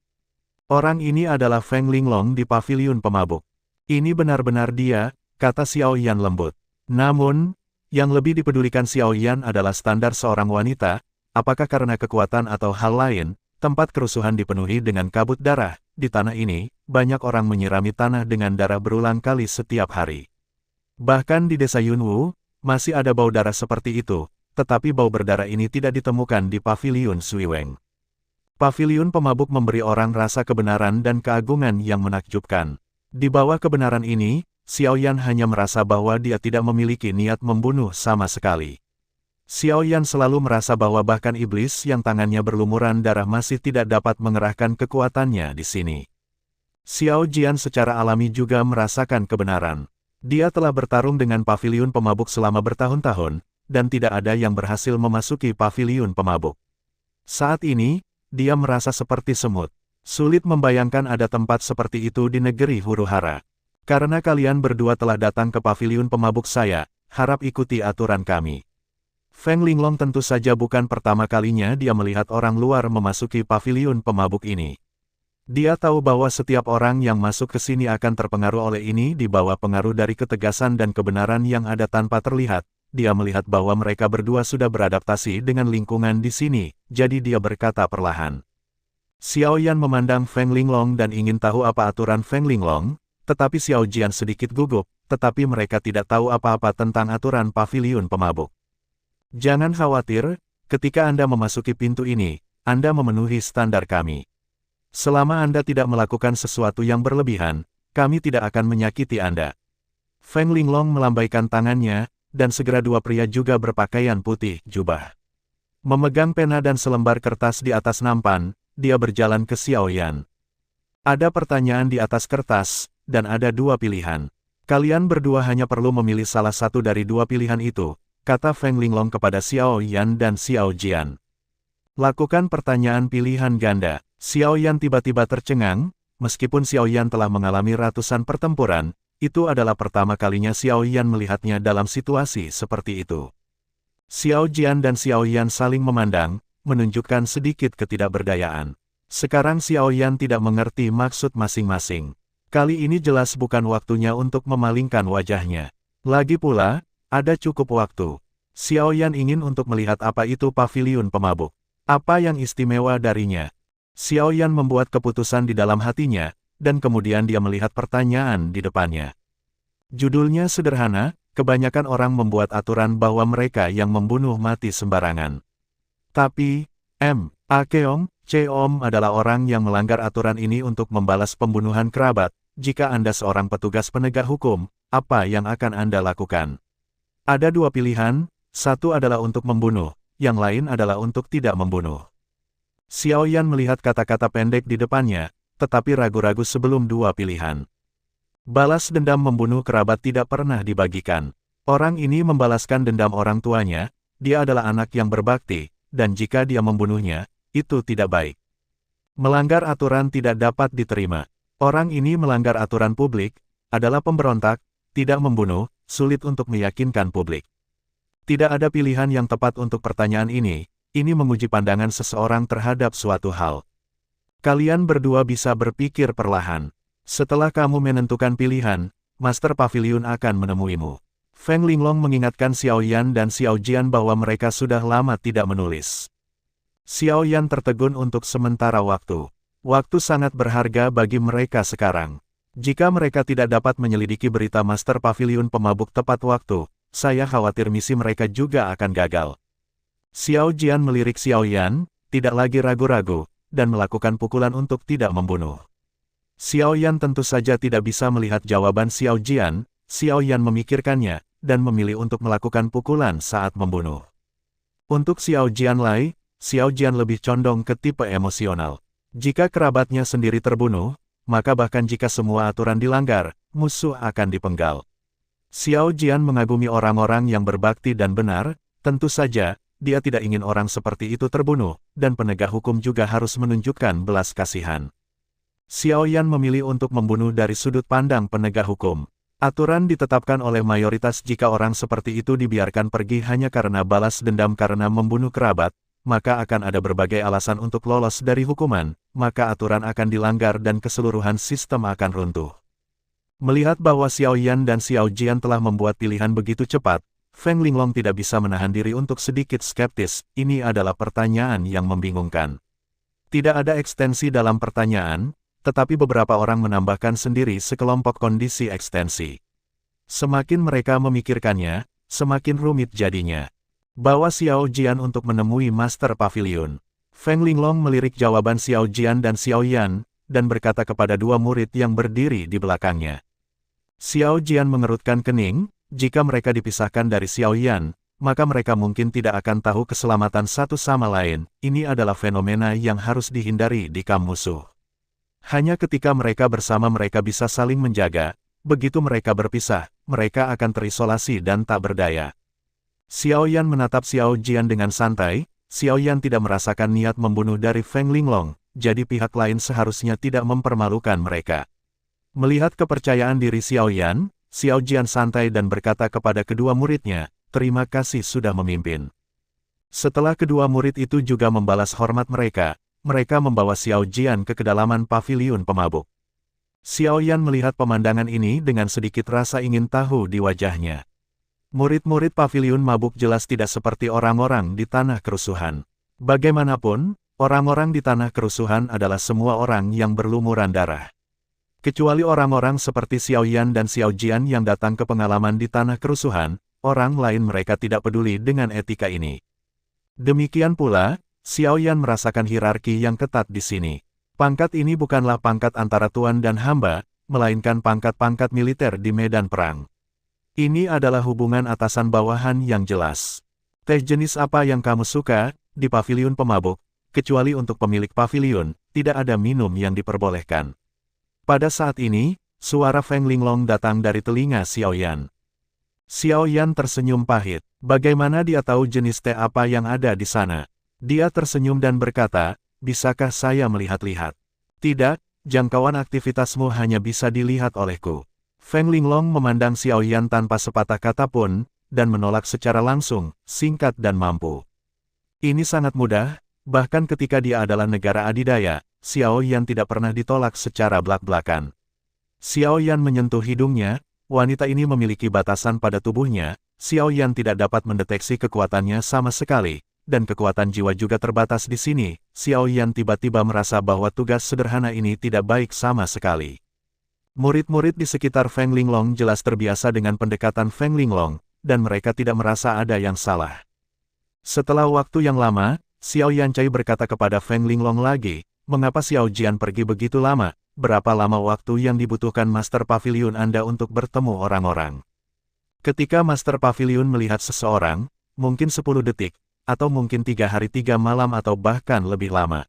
Orang ini adalah Feng Linglong di paviliun pemabuk. Ini benar-benar dia, kata Xiao Yan lembut. Namun, yang lebih dipedulikan Xiao Yan adalah standar seorang wanita, apakah karena kekuatan atau hal lain, tempat kerusuhan dipenuhi dengan kabut darah. Di tanah ini, banyak orang menyirami tanah dengan darah berulang kali setiap hari. Bahkan di desa Yunwu, masih ada bau darah seperti itu, tetapi bau berdarah ini tidak ditemukan di paviliun Suiweng. Paviliun pemabuk memberi orang rasa kebenaran dan keagungan yang menakjubkan. Di bawah kebenaran ini, Xiao Yan hanya merasa bahwa dia tidak memiliki niat membunuh sama sekali. Xiao Yan selalu merasa bahwa bahkan iblis yang tangannya berlumuran darah masih tidak dapat mengerahkan kekuatannya di sini. Xiao Jian secara alami juga merasakan kebenaran. Dia telah bertarung dengan paviliun pemabuk selama bertahun-tahun, dan tidak ada yang berhasil memasuki paviliun pemabuk. Saat ini, dia merasa seperti semut. Sulit membayangkan ada tempat seperti itu di negeri huru-hara. Karena kalian berdua telah datang ke paviliun pemabuk saya, harap ikuti aturan kami. Feng Linglong tentu saja bukan pertama kalinya dia melihat orang luar memasuki paviliun pemabuk ini. Dia tahu bahwa setiap orang yang masuk ke sini akan terpengaruh oleh ini di bawah pengaruh dari ketegasan dan kebenaran yang ada tanpa terlihat. Dia melihat bahwa mereka berdua sudah beradaptasi dengan lingkungan di sini, jadi dia berkata perlahan. Xiao Yan memandang Feng Linglong dan ingin tahu apa aturan Feng Linglong, tetapi Xiao Jian sedikit gugup, tetapi mereka tidak tahu apa-apa tentang aturan paviliun pemabuk. Jangan khawatir, ketika Anda memasuki pintu ini, Anda memenuhi standar kami. Selama Anda tidak melakukan sesuatu yang berlebihan, kami tidak akan menyakiti Anda. Feng Linglong melambaikan tangannya, dan segera dua pria juga berpakaian putih jubah. Memegang pena dan selembar kertas di atas nampan, dia berjalan ke Xiao Yan. Ada pertanyaan di atas kertas, dan ada dua pilihan. Kalian berdua hanya perlu memilih salah satu dari dua pilihan itu, kata Feng Linglong kepada Xiao Yan dan Xiao Jian. Lakukan pertanyaan pilihan ganda. Xiao Yan tiba-tiba tercengang, meskipun Xiao Yan telah mengalami ratusan pertempuran, itu adalah pertama kalinya Xiao Yan melihatnya dalam situasi seperti itu. Xiao Jian dan Xiao Yan saling memandang, menunjukkan sedikit ketidakberdayaan. Sekarang Xiao Yan tidak mengerti maksud masing-masing. Kali ini jelas bukan waktunya untuk memalingkan wajahnya. Lagi pula, ada cukup waktu. Xiao Yan ingin untuk melihat apa itu paviliun pemabuk. Apa yang istimewa darinya? Xiao Yan membuat keputusan di dalam hatinya, dan kemudian dia melihat pertanyaan di depannya. Judulnya sederhana, kebanyakan orang membuat aturan bahwa mereka yang membunuh mati sembarangan. Tapi, Keong, Cheom adalah orang yang melanggar aturan ini untuk membalas pembunuhan kerabat. Jika Anda seorang petugas penegak hukum, apa yang akan Anda lakukan? Ada dua pilihan, satu adalah untuk membunuh, yang lain adalah untuk tidak membunuh. Xiao Yan melihat kata-kata pendek di depannya, tetapi ragu-ragu sebelum dua pilihan. Balas dendam membunuh kerabat tidak pernah dibagikan. Orang ini membalaskan dendam orang tuanya, dia adalah anak yang berbakti, dan jika dia membunuhnya, itu tidak baik. Melanggar aturan tidak dapat diterima. Orang ini melanggar aturan publik, adalah pemberontak, tidak membunuh, sulit untuk meyakinkan publik. Tidak ada pilihan yang tepat untuk pertanyaan ini menguji pandangan seseorang terhadap suatu hal. Kalian berdua bisa berpikir perlahan. Setelah kamu menentukan pilihan, Master Paviliun akan menemuimu. Feng Linglong mengingatkan Xiao Yan dan Xiao Jian bahwa mereka sudah lama tidak menulis. Xiao Yan tertegun untuk sementara waktu. Waktu sangat berharga bagi mereka sekarang. Jika mereka tidak dapat menyelidiki berita Master Paviliun pemabuk tepat waktu, saya khawatir misi mereka juga akan gagal. Xiao Jian melirik Xiao Yan, tidak lagi ragu-ragu, dan melakukan pukulan untuk tidak membunuh. Xiao Yan tentu saja tidak bisa melihat jawaban Xiao Jian. Xiao Yan memikirkannya, dan memilih untuk melakukan pukulan saat membunuh. Untuk Xiao Jian Lai, Xiao Jian lebih condong ke tipe emosional. Jika kerabatnya sendiri terbunuh, maka bahkan jika semua aturan dilanggar, musuh akan dipenggal. Xiao Jian mengagumi orang-orang yang berbakti dan benar, tentu saja, dia tidak ingin orang seperti itu terbunuh, dan penegak hukum juga harus menunjukkan belas kasihan. Xiao Yan memilih untuk membunuh dari sudut pandang penegak hukum. Aturan ditetapkan oleh mayoritas jika orang seperti itu dibiarkan pergi hanya karena balas dendam karena membunuh kerabat, maka akan ada berbagai alasan untuk lolos dari hukuman, maka aturan akan dilanggar dan keseluruhan sistem akan runtuh. Melihat bahwa Xiao Yan dan Xiao Jian telah membuat pilihan begitu cepat, Feng Linglong tidak bisa menahan diri untuk sedikit skeptis. Ini adalah pertanyaan yang membingungkan. Tidak ada ekstensi dalam pertanyaan, tetapi beberapa orang menambahkan sendiri sekelompok kondisi ekstensi. Semakin mereka memikirkannya, semakin rumit jadinya. Bawa Xiao Jian untuk menemui Master Pavilion. Feng Linglong melirik jawaban Xiao Jian dan Xiao Yan, dan berkata kepada dua murid yang berdiri di belakangnya. Xiao Jian mengerutkan kening, jika mereka dipisahkan dari Xiao Yan, maka mereka mungkin tidak akan tahu keselamatan satu sama lain. Ini adalah fenomena yang harus dihindari di kamp musuh. Hanya ketika mereka bersama mereka bisa saling menjaga, begitu mereka berpisah, mereka akan terisolasi dan tak berdaya. Xiao Yan menatap Xiao Jian dengan santai. Xiao Yan tidak merasakan niat membunuh dari Feng Linglong, jadi pihak lain seharusnya tidak mempermalukan mereka. Melihat kepercayaan diri Xiao Yan, Xiao Jian santai dan berkata kepada kedua muridnya, "Terima kasih sudah memimpin." Setelah kedua murid itu juga membalas hormat mereka, mereka membawa Xiao Jian ke kedalaman paviliun pemabuk. Xiao Yan melihat pemandangan ini dengan sedikit rasa ingin tahu di wajahnya. Murid-murid paviliun mabuk jelas tidak seperti orang-orang di tanah kerusuhan. Bagaimanapun, orang-orang di tanah kerusuhan adalah semua orang yang berlumuran darah. Kecuali orang-orang seperti Xiao Yan dan Xiao Jian yang datang ke pengalaman di tanah kerusuhan, orang lain mereka tidak peduli dengan etika ini. Demikian pula, Xiao Yan merasakan hierarki yang ketat di sini. Pangkat ini bukanlah pangkat antara tuan dan hamba, melainkan pangkat-pangkat militer di medan perang. Ini adalah hubungan atasan bawahan yang jelas. Teh jenis apa yang kamu suka, di paviliun pemabuk, kecuali untuk pemilik paviliun, tidak ada minum yang diperbolehkan. Pada saat ini, suara Feng Linglong datang dari telinga Xiao Yan. Xiao Yan tersenyum pahit. Bagaimana dia tahu jenis teh apa yang ada di sana? Dia tersenyum dan berkata, "Bisakah saya melihat-lihat?" "Tidak, jangkauan aktivitasmu hanya bisa dilihat olehku." Feng Linglong memandang Xiao Yan tanpa sepatah kata pun, dan menolak secara langsung, singkat dan mampu. Ini sangat mudah, bahkan ketika dia adalah negara adidaya, Xiao Yan tidak pernah ditolak secara blak-blakan. Xiao Yan menyentuh hidungnya, wanita ini memiliki batasan pada tubuhnya, Xiao Yan tidak dapat mendeteksi kekuatannya sama sekali, dan kekuatan jiwa juga terbatas di sini. Xiao Yan tiba-tiba merasa bahwa tugas sederhana ini tidak baik sama sekali. Murid-murid di sekitar Feng Linglong jelas terbiasa dengan pendekatan Feng Linglong, dan mereka tidak merasa ada yang salah. Setelah waktu yang lama, Xiao Yancai berkata kepada Feng Linglong lagi, "Mengapa Xiao Jian pergi begitu lama? Berapa lama waktu yang dibutuhkan Master Pavilion Anda untuk bertemu orang-orang?" Ketika Master Pavilion melihat seseorang, mungkin 10 detik, atau mungkin 3 hari 3 malam atau bahkan lebih lama.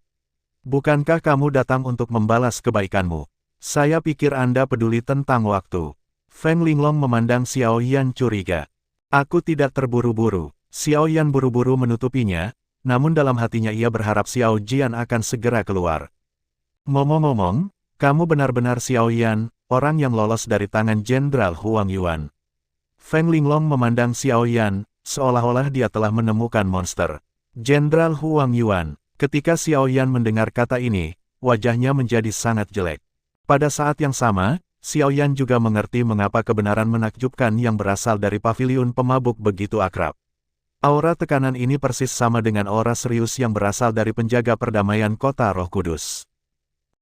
"Bukankah kamu datang untuk membalas kebaikanmu? Saya pikir Anda peduli tentang waktu." Feng Linglong memandang Xiao Yan curiga. "Aku tidak terburu-buru." Xiao Yan buru-buru menutupinya, namun dalam hatinya ia berharap Xiao Jian akan segera keluar. "Ngomong-ngomong, kamu benar-benar Xiao Yan, orang yang lolos dari tangan Jenderal Huang Yuan." Feng Linglong memandang Xiao Yan, seolah-olah dia telah menemukan monster. Jenderal Huang Yuan. Ketika Xiao Yan mendengar kata ini, wajahnya menjadi sangat jelek. Pada saat yang sama, Xiao Yan juga mengerti mengapa kebenaran menakjubkan yang berasal dari paviliun pemabuk begitu akrab. Aura tekanan ini persis sama dengan aura serius yang berasal dari penjaga perdamaian kota Roh Kudus.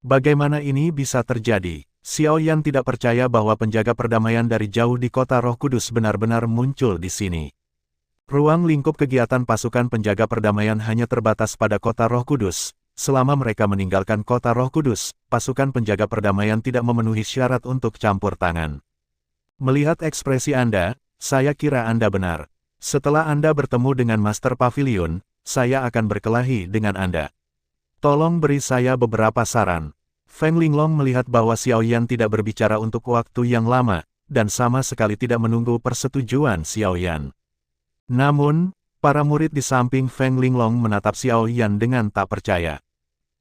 Bagaimana ini bisa terjadi? Xiao Yan tidak percaya bahwa penjaga perdamaian dari jauh di kota Roh Kudus benar-benar muncul di sini. Ruang lingkup kegiatan pasukan penjaga perdamaian hanya terbatas pada kota Roh Kudus. Selama mereka meninggalkan kota Roh Kudus, pasukan penjaga perdamaian tidak memenuhi syarat untuk campur tangan. Melihat ekspresi Anda, saya kira Anda benar. Setelah Anda bertemu dengan Master Pavilion, saya akan berkelahi dengan Anda. Tolong beri saya beberapa saran. Feng Linglong melihat bahwa Xiao Yan tidak berbicara untuk waktu yang lama, dan sama sekali tidak menunggu persetujuan Xiao Yan. Namun, para murid di samping Feng Linglong menatap Xiao Yan dengan tak percaya.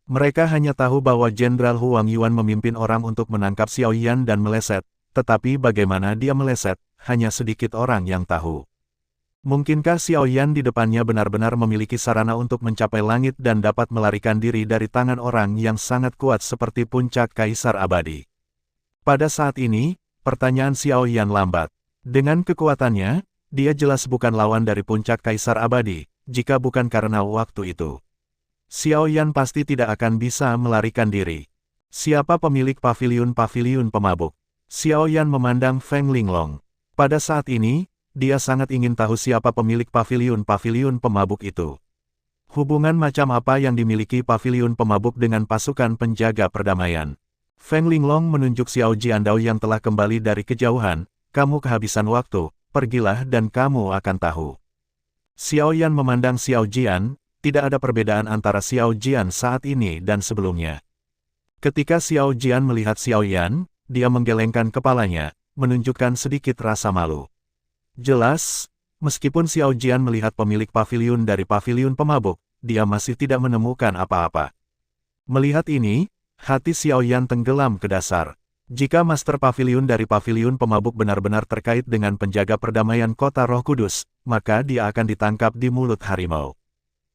Mereka hanya tahu bahwa Jenderal Huang Yuan memimpin orang untuk menangkap Xiao Yan dan meleset, tetapi bagaimana dia meleset, hanya sedikit orang yang tahu. Mungkinkah Xiao Yan di depannya benar-benar memiliki sarana untuk mencapai langit dan dapat melarikan diri dari tangan orang yang sangat kuat seperti puncak Kaisar Abadi? Pada saat ini, pertanyaan Xiao Yan lambat. Dengan kekuatannya, dia jelas bukan lawan dari puncak Kaisar Abadi, jika bukan karena waktu itu. Xiao Yan pasti tidak akan bisa melarikan diri. Siapa pemilik paviliun-paviliun pemabuk? Xiao Yan memandang Feng Linglong. Pada saat ini, dia sangat ingin tahu siapa pemilik paviliun-paviliun pemabuk itu. Hubungan macam apa yang dimiliki paviliun pemabuk dengan pasukan penjaga perdamaian? Feng Linglong menunjuk Xiao Jiandao yang telah kembali dari kejauhan. Kamu kehabisan waktu, pergilah dan kamu akan tahu. Xiao Yan memandang Xiao Jian, tidak ada perbedaan antara Xiao Jian saat ini dan sebelumnya. Ketika Xiao Jian melihat Xiao Yan, dia menggelengkan kepalanya, menunjukkan sedikit rasa malu. Jelas, meskipun Xiao Jian melihat pemilik paviliun dari paviliun pemabuk, dia masih tidak menemukan apa-apa. Melihat ini, hati Xiao Yan tenggelam ke dasar. Jika Master Paviliun dari paviliun pemabuk benar-benar terkait dengan penjaga perdamaian kota Roh Kudus, maka dia akan ditangkap di mulut harimau.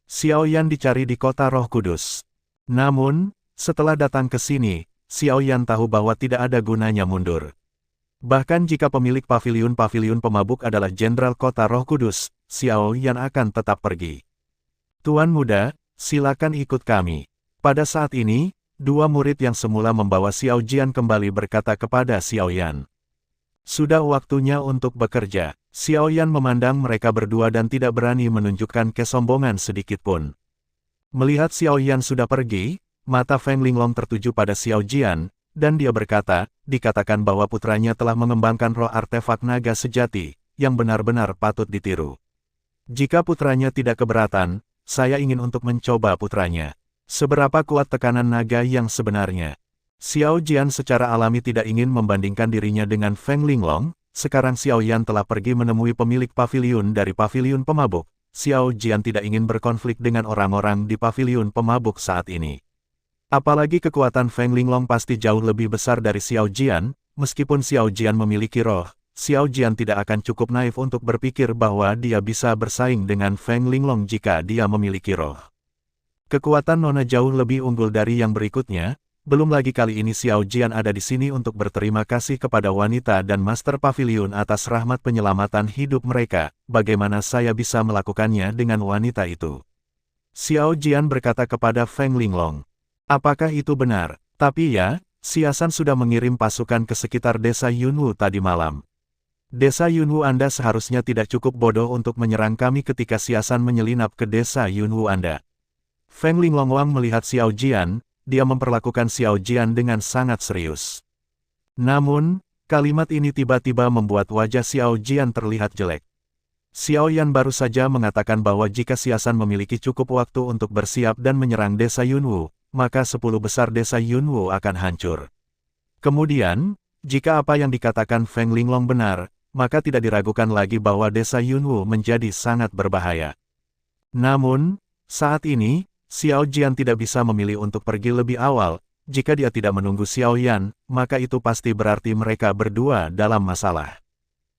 Xiao Yan dicari di kota Roh Kudus. Namun, setelah datang ke sini, Xiao Yan tahu bahwa tidak ada gunanya mundur. Bahkan jika pemilik paviliun-paviliun pemabuk adalah Jenderal Kota Roh Kudus, Xiao Yan akan tetap pergi. Tuan muda, silakan ikut kami. Pada saat ini, dua murid yang semula membawa Xiao Jian kembali berkata kepada Xiao Yan. Sudah waktunya untuk bekerja. Xiao Yan memandang mereka berdua dan tidak berani menunjukkan kesombongan sedikitpun. Melihat Xiao Yan sudah pergi, mata Feng Linglong tertuju pada Xiao Jian, dan dia berkata, dikatakan bahwa putranya telah mengembangkan roh artefak naga sejati, yang benar-benar patut ditiru. Jika putranya tidak keberatan, saya ingin untuk mencoba putranya. Seberapa kuat tekanan naga yang sebenarnya? Xiao Jian secara alami tidak ingin membandingkan dirinya dengan Feng Linglong. Sekarang Xiao Yan telah pergi menemui pemilik paviliun dari paviliun pemabuk. Xiao Jian tidak ingin berkonflik dengan orang-orang di paviliun pemabuk saat ini. Apalagi kekuatan Feng Linglong pasti jauh lebih besar dari Xiao Jian. Meskipun Xiao Jian memiliki roh, Xiao Jian tidak akan cukup naif untuk berpikir bahwa dia bisa bersaing dengan Feng Linglong jika dia memiliki roh. Kekuatan Nona jauh lebih unggul dari yang berikutnya. Belum lagi kali ini Xiao Jian ada di sini untuk berterima kasih kepada wanita dan Master Paviliun atas rahmat penyelamatan hidup mereka. Bagaimana saya bisa melakukannya dengan wanita itu? Xiao Jian berkata kepada Feng Linglong. Apakah itu benar? Tapi ya, Xiasan sudah mengirim pasukan ke sekitar desa Yunwu tadi malam. Desa Yunwu Anda seharusnya tidak cukup bodoh untuk menyerang kami ketika Xiasan menyelinap ke desa Yunwu Anda. Feng Linglong melihat Xiao Jian, dia memperlakukan Xiao Jian dengan sangat serius. Namun, kalimat ini tiba-tiba membuat wajah Xiao Jian terlihat jelek. Xiao Yan baru saja mengatakan bahwa jika Xiasan memiliki cukup waktu untuk bersiap dan menyerang desa Yunwu, maka 10 besar desa Yunwu akan hancur. Kemudian, jika apa yang dikatakan Feng Linglong benar, maka tidak diragukan lagi bahwa desa Yunwu menjadi sangat berbahaya. Namun, saat ini, Xiao Jian tidak bisa memilih untuk pergi lebih awal. Jika dia tidak menunggu Xiao Yan, maka itu pasti berarti mereka berdua dalam masalah.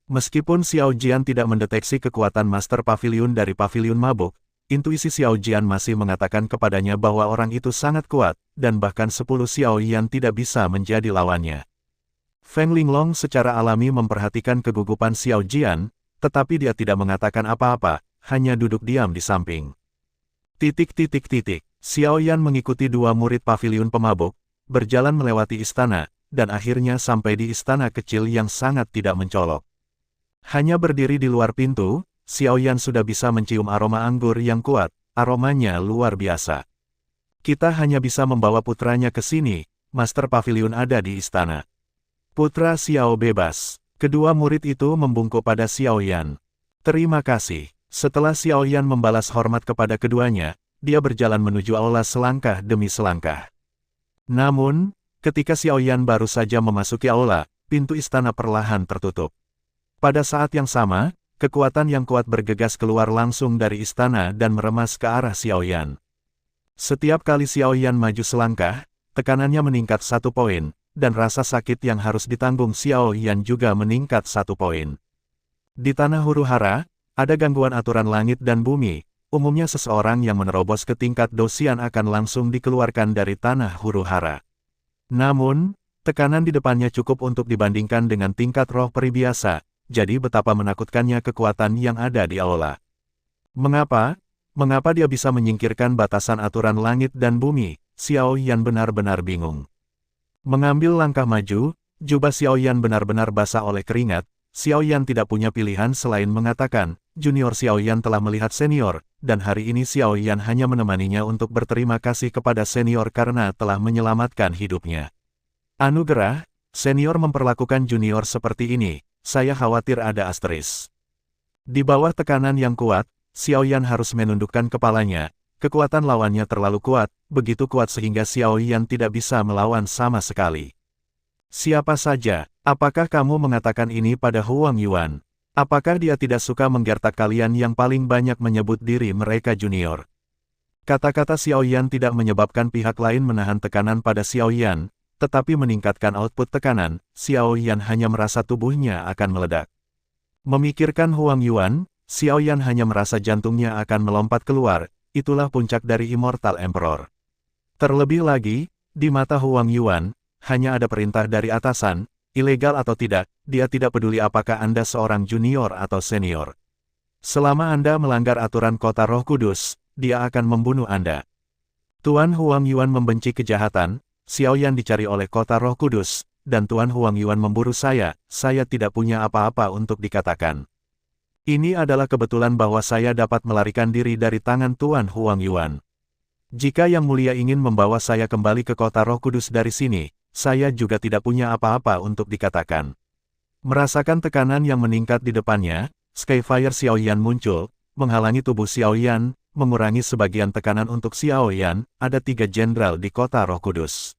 Meskipun Xiao Jian tidak mendeteksi kekuatan Master Paviliun dari Paviliun Mabuk, intuisi Xiao Jian masih mengatakan kepadanya bahwa orang itu sangat kuat, dan bahkan 10 Xiao Yan tidak bisa menjadi lawannya. Feng Linglong secara alami memperhatikan kegugupan Xiao Jian, tetapi dia tidak mengatakan apa-apa, hanya duduk diam di samping. Xiao Yan mengikuti dua murid Paviliun Pemabuk, berjalan melewati istana, dan akhirnya sampai di istana kecil yang sangat tidak mencolok. Hanya berdiri di luar pintu, Xiao Yan sudah bisa mencium aroma anggur yang kuat, aromanya luar biasa. Kita hanya bisa membawa putranya ke sini, Master Paviliun ada di istana. Putra Xiao bebas. Kedua murid itu membungkuk pada Xiao Yan. Terima kasih. Setelah Xiao Yan membalas hormat kepada keduanya, dia berjalan menuju aula selangkah demi selangkah. Namun, ketika Xiao Yan baru saja memasuki aula, pintu istana perlahan tertutup. Pada saat yang sama, kekuatan yang kuat bergegas keluar langsung dari istana dan meremas ke arah Xiao Yan. Setiap kali Xiao Yan maju selangkah, tekanannya meningkat 1 poin, dan rasa sakit yang harus ditanggung Xiao Yan juga meningkat 1 poin. Di tanah huru-hara, ada gangguan aturan langit dan bumi. Umumnya seseorang yang menerobos ke tingkat dosian akan langsung dikeluarkan dari tanah huru-hara. Namun, tekanan di depannya cukup untuk dibandingkan dengan tingkat roh peri biasa, jadi betapa menakutkannya kekuatan yang ada di aula. Mengapa? Mengapa dia bisa menyingkirkan batasan aturan langit dan bumi? Xiao Yan benar-benar bingung. Mengambil langkah maju, jubah Xiao Yan benar-benar basah oleh keringat. Xiao Yan tidak punya pilihan selain mengatakan, junior Xiao Yan telah melihat senior, dan hari ini Xiao Yan hanya menemaninya untuk berterima kasih kepada senior karena telah menyelamatkan hidupnya. Anugerah, senior memperlakukan junior seperti ini, saya khawatir ada asteris. Di bawah tekanan yang kuat, Xiao Yan harus menundukkan kepalanya. Kekuatan lawannya terlalu kuat, begitu kuat sehingga Xiao Yan tidak bisa melawan sama sekali. Siapa saja, apakah kamu mengatakan ini pada Huang Yuan? Apakah dia tidak suka menggertak kalian yang paling banyak menyebut diri mereka junior? Kata-kata Xiao Yan tidak menyebabkan pihak lain menahan tekanan pada Xiao Yan, tetapi meningkatkan output tekanan. Xiao Yan hanya merasa tubuhnya akan meledak. Memikirkan Huang Yuan, Xiao Yan hanya merasa jantungnya akan melompat keluar. Itulah puncak dari Immortal Emperor. Terlebih lagi, di mata Huang Yuan, hanya ada perintah dari atasan, ilegal atau tidak, dia tidak peduli apakah Anda seorang junior atau senior. Selama Anda melanggar aturan Kota Roh Kudus, dia akan membunuh Anda. Tuan Huang Yuan membenci kejahatan, Xiao Yan dicari oleh Kota Roh Kudus, dan Tuan Huang Yuan memburu saya tidak punya apa-apa untuk dikatakan. Ini adalah kebetulan bahwa saya dapat melarikan diri dari tangan Tuan Huang Yuan. Jika Yang Mulia ingin membawa saya kembali ke Kota Roh Kudus dari sini, saya juga tidak punya apa-apa untuk dikatakan. Merasakan tekanan yang meningkat di depannya, Skyfire Xiao Yan muncul, menghalangi tubuh Xiao Yan, mengurangi sebagian tekanan untuk Xiao Yan. Ada 3 jenderal di Kota Roh Kudus.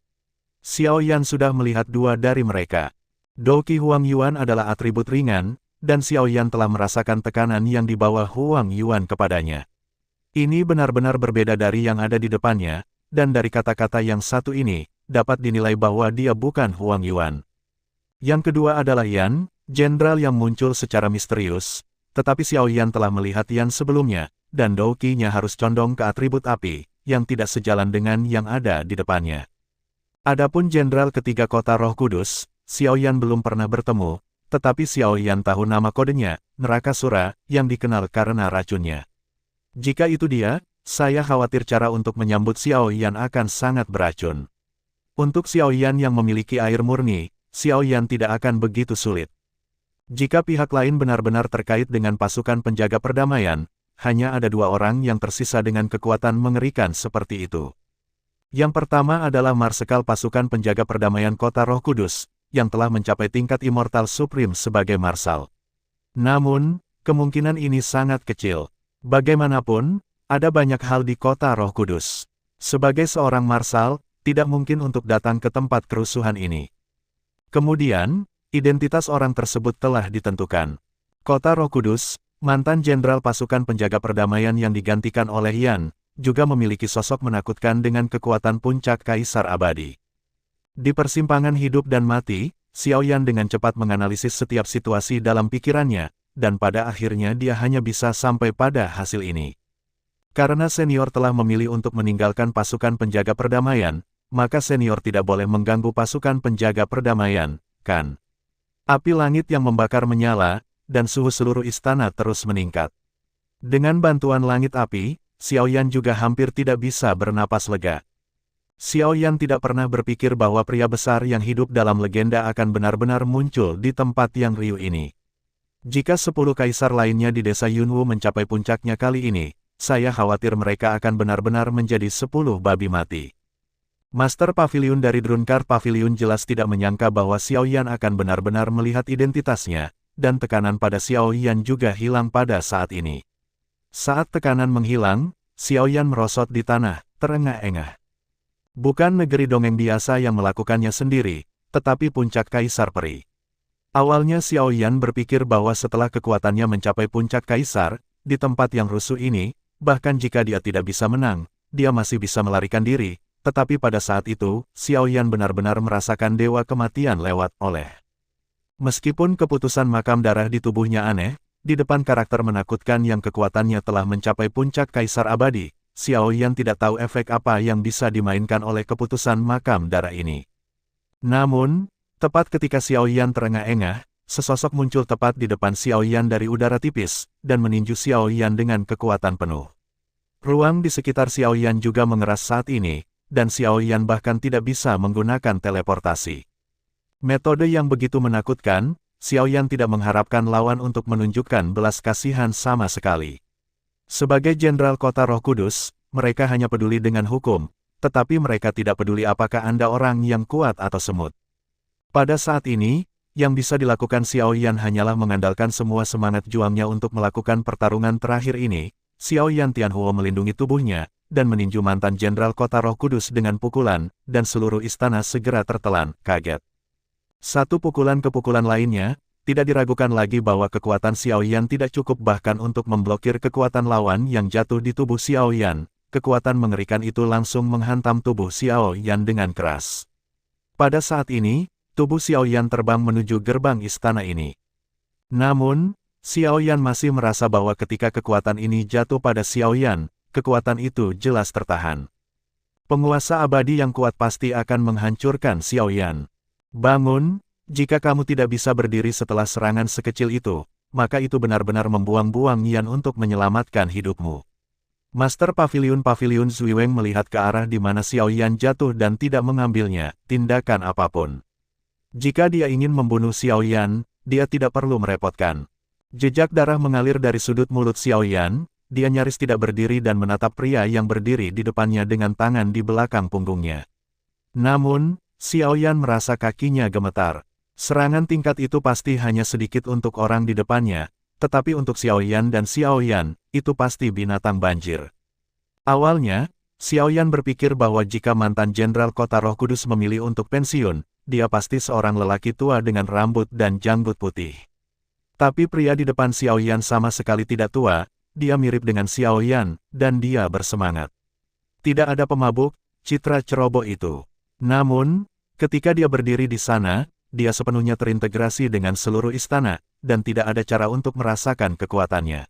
Xiao Yan sudah melihat 2 dari mereka. Douqi Huang Yuan adalah atribut ringan, dan Xiao Yan telah merasakan tekanan yang dibawa Huang Yuan kepadanya. Ini benar-benar berbeda dari yang ada di depannya, dan dari kata-kata yang satu ini, dapat dinilai bahwa dia bukan Huang Yuan. Yang kedua adalah Yan, jenderal yang muncul secara misterius, tetapi Xiao Yan telah melihat Yan sebelumnya, dan Douqi-nya harus condong ke atribut api, yang tidak sejalan dengan yang ada di depannya. Adapun jenderal ketiga Kota Roh Kudus, Xiao Yan belum pernah bertemu, tetapi Xiao Yan tahu nama kodenya, Neraka Sura, yang dikenal karena racunnya. Jika itu dia, saya khawatir cara untuk menyambut Xiao Yan akan sangat beracun. Untuk Xiao Yan yang memiliki air murni, Xiao Yan tidak akan begitu sulit. Jika pihak lain benar-benar terkait dengan pasukan penjaga perdamaian, hanya ada 2 orang yang tersisa dengan kekuatan mengerikan seperti itu. Yang pertama adalah Marsekal pasukan penjaga perdamaian Kota Roh Kudus, yang telah mencapai tingkat Immortal Supreme sebagai Marsal. Namun, kemungkinan ini sangat kecil. Bagaimanapun, ada banyak hal di Kota Roh Kudus. Sebagai seorang Marsal, tidak mungkin untuk datang ke tempat kerusuhan ini. Kemudian, identitas orang tersebut telah ditentukan. Kota Roh Kudus, mantan jenderal pasukan penjaga perdamaian yang digantikan oleh Yan, juga memiliki sosok menakutkan dengan kekuatan puncak Kaisar Abadi. Di persimpangan hidup dan mati, Xiao Yan dengan cepat menganalisis setiap situasi dalam pikirannya, dan pada akhirnya dia hanya bisa sampai pada hasil ini. Karena senior telah memilih untuk meninggalkan pasukan penjaga perdamaian, maka senior tidak boleh mengganggu pasukan penjaga perdamaian, kan? Api langit yang membakar menyala, dan suhu seluruh istana terus meningkat. Dengan bantuan langit api, Xiao Yan juga hampir tidak bisa bernapas lega. Xiao Yan tidak pernah berpikir bahwa pria besar yang hidup dalam legenda akan benar-benar muncul di tempat yang riuh ini. Jika 10 kaisar lainnya di desa Yunwu mencapai puncaknya kali ini, saya khawatir mereka akan benar-benar menjadi 10 babi mati. Master Pavilion dari Drunkard Pavilion jelas tidak menyangka bahwa Xiao Yan akan benar-benar melihat identitasnya, dan tekanan pada Xiao Yan juga hilang pada saat ini. Saat tekanan menghilang, Xiao Yan merosot di tanah, terengah-engah. Bukan negeri dongeng biasa yang melakukannya sendiri, tetapi puncak Kaisar Peri. Awalnya Xiao Yan berpikir bahwa setelah kekuatannya mencapai puncak Kaisar, di tempat yang rusuh ini, bahkan jika dia tidak bisa menang, dia masih bisa melarikan diri, tetapi pada saat itu, Xiao Yan benar-benar merasakan dewa kematian lewat oleh. Meskipun keputusan makam darah di tubuhnya aneh, di depan karakter menakutkan yang kekuatannya telah mencapai puncak Kaisar Abadi, Xiao Yan tidak tahu efek apa yang bisa dimainkan oleh keputusan makam darah ini. Namun, tepat ketika Xiao Yan terengah-engah, sesosok muncul tepat di depan Xiao Yan dari udara tipis, dan meninju Xiao Yan dengan kekuatan penuh. Ruang di sekitar Xiao Yan juga mengeras saat ini, dan Xiao Yan bahkan tidak bisa menggunakan teleportasi. Metode yang begitu menakutkan, Xiao Yan tidak mengharapkan lawan untuk menunjukkan belas kasihan sama sekali. Sebagai Jenderal Kota Roh Kudus, mereka hanya peduli dengan hukum, tetapi mereka tidak peduli apakah Anda orang yang kuat atau semut. Pada saat ini, yang bisa dilakukan Xiao Yan hanyalah mengandalkan semua semangat juangnya untuk melakukan pertarungan terakhir ini. Xiao Yan Tianhuo melindungi tubuhnya, dan meninju mantan Jenderal Kota Roh Kudus dengan pukulan, dan seluruh istana segera tertelan, kaget. Satu pukulan ke pukulan lainnya, tidak diragukan lagi bahwa kekuatan Xiao Yan tidak cukup bahkan untuk memblokir kekuatan lawan yang jatuh di tubuh Xiao Yan. Kekuatan mengerikan itu langsung menghantam tubuh Xiao Yan dengan keras. Pada saat ini, tubuh Xiao Yan terbang menuju gerbang istana ini. Namun, Xiao Yan masih merasa bahwa ketika kekuatan ini jatuh pada Xiao Yan, kekuatan itu jelas tertahan. Penguasa abadi yang kuat pasti akan menghancurkan Xiao Yan. Bangun, jika kamu tidak bisa berdiri setelah serangan sekecil itu, maka itu benar-benar membuang-buang Yan untuk menyelamatkan hidupmu. Master Paviliun Zuiweng melihat ke arah di mana Xiao Yan jatuh dan tidak mengambilnya tindakan apapun. Jika dia ingin membunuh Xiao Yan, dia tidak perlu merepotkan. Jejak darah mengalir dari sudut mulut Xiao Yan, dia nyaris tidak berdiri dan menatap pria yang berdiri di depannya dengan tangan di belakang punggungnya. Namun, Xiao Yan merasa kakinya gemetar. Serangan tingkat itu pasti hanya sedikit untuk orang di depannya, tetapi untuk Xiao Yan dan Xiao Yan, itu pasti binatang banjir. Awalnya, Xiao Yan berpikir bahwa jika mantan Jenderal Kota Roh Kudus memilih untuk pensiun, dia pasti seorang lelaki tua dengan rambut dan janggut putih. Tapi pria di depan Xiao Yan sama sekali tidak tua, dia mirip dengan Xiao Yan, dan dia bersemangat. Tidak ada pemabuk, citra ceroboh itu. Namun, ketika dia berdiri di sana, dia sepenuhnya terintegrasi dengan seluruh istana, dan tidak ada cara untuk merasakan kekuatannya.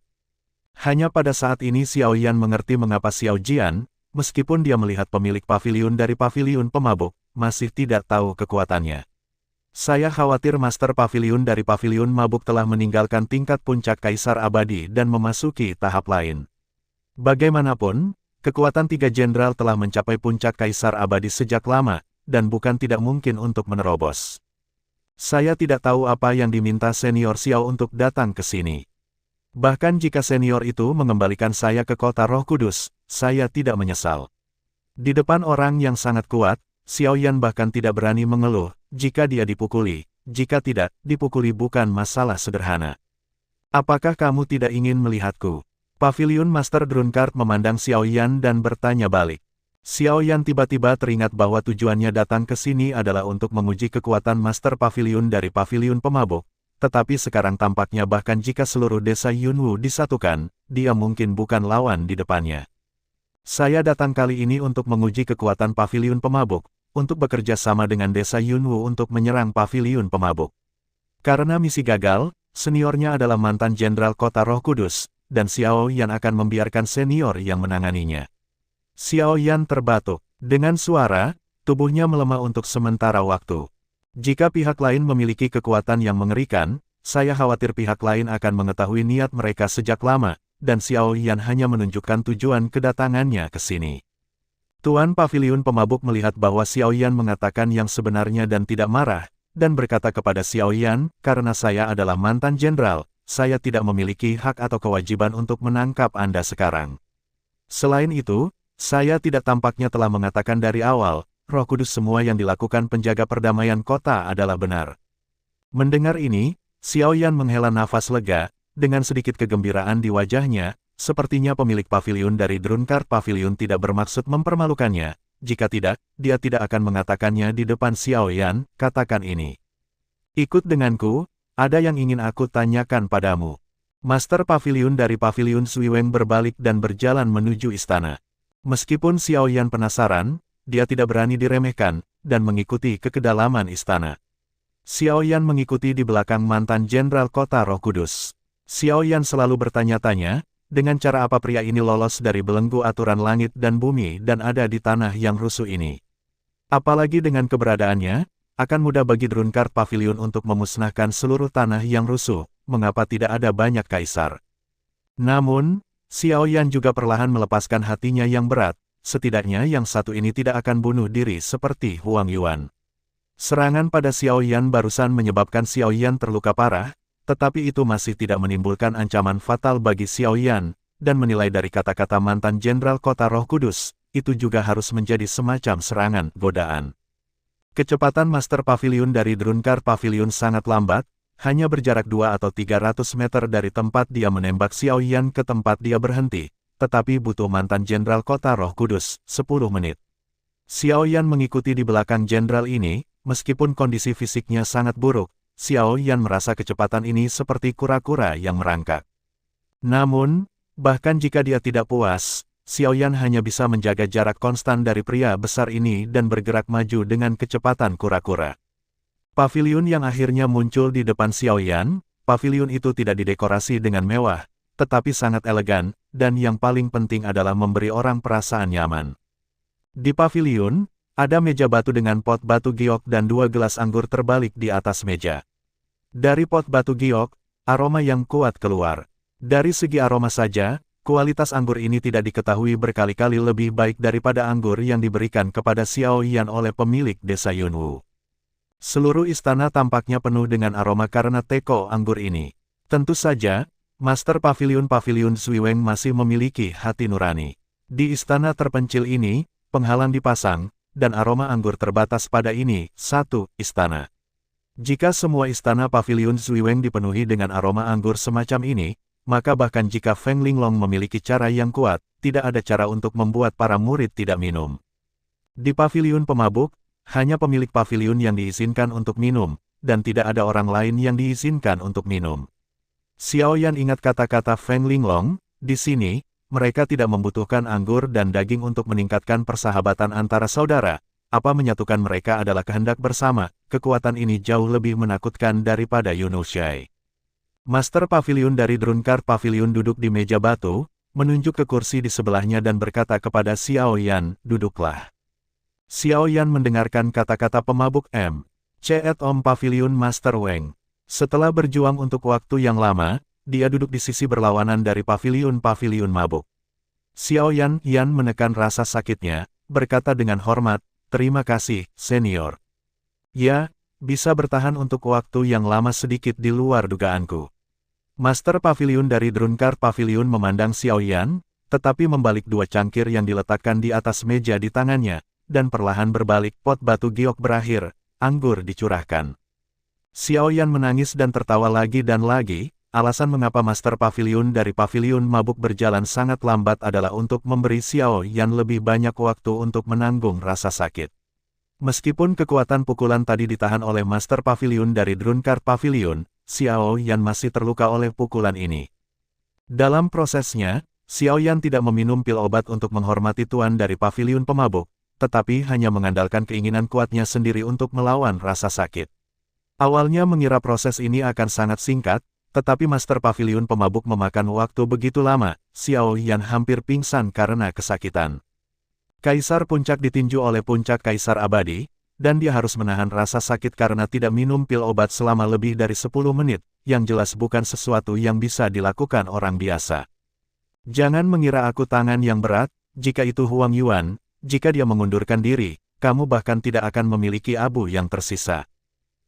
Hanya pada saat ini Xiao Yan mengerti mengapa Xiao Jian, meskipun dia melihat pemilik paviliun dari paviliun pemabuk, masih tidak tahu kekuatannya. Saya khawatir Master Paviliun dari paviliun mabuk telah meninggalkan tingkat puncak Kaisar Abadi dan memasuki tahap lain. Bagaimanapun, kekuatan tiga jenderal telah mencapai puncak Kaisar Abadi sejak lama, dan bukan tidak mungkin untuk menerobos. Saya tidak tahu apa yang diminta senior Xiao untuk datang ke sini. Bahkan jika senior itu mengembalikan saya ke Kota Roh Kudus, saya tidak menyesal. Di depan orang yang sangat kuat, Xiao Yan bahkan tidak berani mengeluh, jika dia dipukuli, jika tidak, dipukuli bukan masalah sederhana. Apakah kamu tidak ingin melihatku? Paviliun Master Drunkard memandang Xiao Yan dan bertanya balik. Xiao Yan tiba-tiba teringat bahwa tujuannya datang ke sini adalah untuk menguji kekuatan Master Paviliun dari paviliun pemabuk, tetapi sekarang tampaknya bahkan jika seluruh desa Yunwu disatukan, dia mungkin bukan lawan di depannya. Saya datang kali ini untuk menguji kekuatan paviliun pemabuk, untuk bekerja sama dengan desa Yunwu untuk menyerang paviliun pemabuk. Karena misi gagal, seniornya adalah mantan Jenderal Kota Roh Kudus, dan Xiao Yan akan membiarkan senior yang menanganinya. Xiao Yan terbatuk. Dengan suara, tubuhnya melemah untuk sementara waktu. Jika pihak lain memiliki kekuatan yang mengerikan, saya khawatir pihak lain akan mengetahui niat mereka sejak lama, dan Xiao Yan hanya menunjukkan tujuan kedatangannya ke sini. Tuan Paviliun Pemabuk melihat bahwa Xiao Yan mengatakan yang sebenarnya dan tidak marah, dan berkata kepada Xiao Yan, karena saya adalah mantan jenderal, saya tidak memiliki hak atau kewajiban untuk menangkap Anda sekarang. Selain itu, saya tidak tampaknya telah mengatakan dari awal, Roh Kudus semua yang dilakukan penjaga perdamaian kota adalah benar. Mendengar ini, Xiao Yan menghela nafas lega, dengan sedikit kegembiraan di wajahnya, sepertinya pemilik paviliun dari Drunkard Paviliun tidak bermaksud mempermalukannya, jika tidak, dia tidak akan mengatakannya di depan Xiao Yan, katakan ini. Ikut denganku, ada yang ingin aku tanyakan padamu. Master Paviliun dari Paviliun Zuiweng berbalik dan berjalan menuju istana. Meskipun Xiao Yan penasaran, dia tidak berani diremehkan, dan mengikuti ke kedalaman istana. Xiao Yan mengikuti di belakang mantan Jenderal Kota Roh Kudus. Xiao Yan selalu bertanya-tanya, dengan cara apa pria ini lolos dari belenggu aturan langit dan bumi dan ada di tanah yang rusuh ini. Apalagi dengan keberadaannya, akan mudah bagi Drunkard Pavilion untuk memusnahkan seluruh tanah yang rusuh, mengapa tidak ada banyak kaisar. Namun, Xiao Yan juga perlahan melepaskan hatinya yang berat, setidaknya yang satu ini tidak akan bunuh diri seperti Huang Yuan. Serangan pada Xiao Yan barusan menyebabkan Xiao Yan terluka parah, tetapi itu masih tidak menimbulkan ancaman fatal bagi Xiao Yan, dan menilai dari kata-kata mantan Jenderal Kota Roh Kudus, itu juga harus menjadi semacam serangan godaan. Kecepatan Master Pavilion dari Drunkard Pavilion sangat lambat, hanya berjarak 2 atau 300 meter dari tempat dia menembak Xiao Yan ke tempat dia berhenti, tetapi butuh mantan Jenderal Kota Roh Kudus, 10 menit. Xiao Yan mengikuti di belakang jenderal ini, meskipun kondisi fisiknya sangat buruk, Xiao Yan merasa kecepatan ini seperti kura-kura yang merangkak. Namun, bahkan jika dia tidak puas, Xiao Yan hanya bisa menjaga jarak konstan dari pria besar ini dan bergerak maju dengan kecepatan kura-kura. Pavilion yang akhirnya muncul di depan Xiao Yan, pavilion itu tidak didekorasi dengan mewah, tetapi sangat elegan, dan yang paling penting adalah memberi orang perasaan nyaman. Di pavilion, ada meja batu dengan pot batu giok dan 2 gelas anggur terbalik di atas meja. Dari pot batu giok, aroma yang kuat keluar. Dari segi aroma saja, kualitas anggur ini tidak diketahui berkali-kali lebih baik daripada anggur yang diberikan kepada Xiao Yan oleh pemilik desa Yunwu. Seluruh istana tampaknya penuh dengan aroma karena teko anggur ini. Tentu saja, Master Pavilion Zuiweng masih memiliki hati nurani. Di istana terpencil ini, penghalang dipasang, dan aroma anggur terbatas pada ini, satu istana. Jika semua istana Pavilion Zuiweng dipenuhi dengan aroma anggur semacam ini, maka bahkan jika Feng Linglong memiliki cara yang kuat, tidak ada cara untuk membuat para murid tidak minum. Di pavilion pemabuk, hanya pemilik pavilion yang diizinkan untuk minum, dan tidak ada orang lain yang diizinkan untuk minum. Xiao Yan ingat kata-kata Feng Linglong, di sini, mereka tidak membutuhkan anggur dan daging untuk meningkatkan persahabatan antara saudara, apa menyatukan mereka adalah kehendak bersama, kekuatan ini jauh lebih menakutkan daripada Yunushai. Master Pavilion dari Drunkard Pavilion duduk di meja batu, menunjuk ke kursi di sebelahnya dan berkata kepada Xiao Yan, duduklah. Xiao Yan mendengarkan kata-kata pemabuk M. C.Et Om Pavilion Master Weng. Setelah berjuang untuk waktu yang lama, dia duduk di sisi berlawanan dari pavilion mabuk. Xiao Yan menekan rasa sakitnya, berkata dengan hormat, terima kasih, senior. Ya, bisa bertahan untuk waktu yang lama sedikit di luar dugaanku. Master Pavilion dari Drunkard Pavilion memandang Xiao Yan, tetapi membalik 2 cangkir yang diletakkan di atas meja di tangannya, dan perlahan berbalik pot batu giok berakhir, anggur dicurahkan. Xiao Yan menangis dan tertawa lagi dan lagi. Alasan mengapa Master Pavilion dari pavilion mabuk berjalan sangat lambat adalah untuk memberi Xiao Yan lebih banyak waktu untuk menanggung rasa sakit. Meskipun kekuatan pukulan tadi ditahan oleh Master Pavilion dari Drunkard Pavilion, Xiao Yan masih terluka oleh pukulan ini. Dalam prosesnya, Xiao Yan tidak meminum pil obat untuk menghormati tuan dari pavilion pemabuk, tetapi hanya mengandalkan keinginan kuatnya sendiri untuk melawan rasa sakit. Awalnya mengira proses ini akan sangat singkat, tetapi Master Pavilion pemabuk memakan waktu begitu lama, Xiao Yan hampir pingsan karena kesakitan. Kaisar Puncak ditinju oleh Puncak Kaisar Abadi, dan dia harus menahan rasa sakit karena tidak minum pil obat selama lebih dari 10 menit, yang jelas bukan sesuatu yang bisa dilakukan orang biasa. Jangan mengira aku tangan yang berat, jika itu Huang Yuan, jika dia mengundurkan diri, kamu bahkan tidak akan memiliki abu yang tersisa.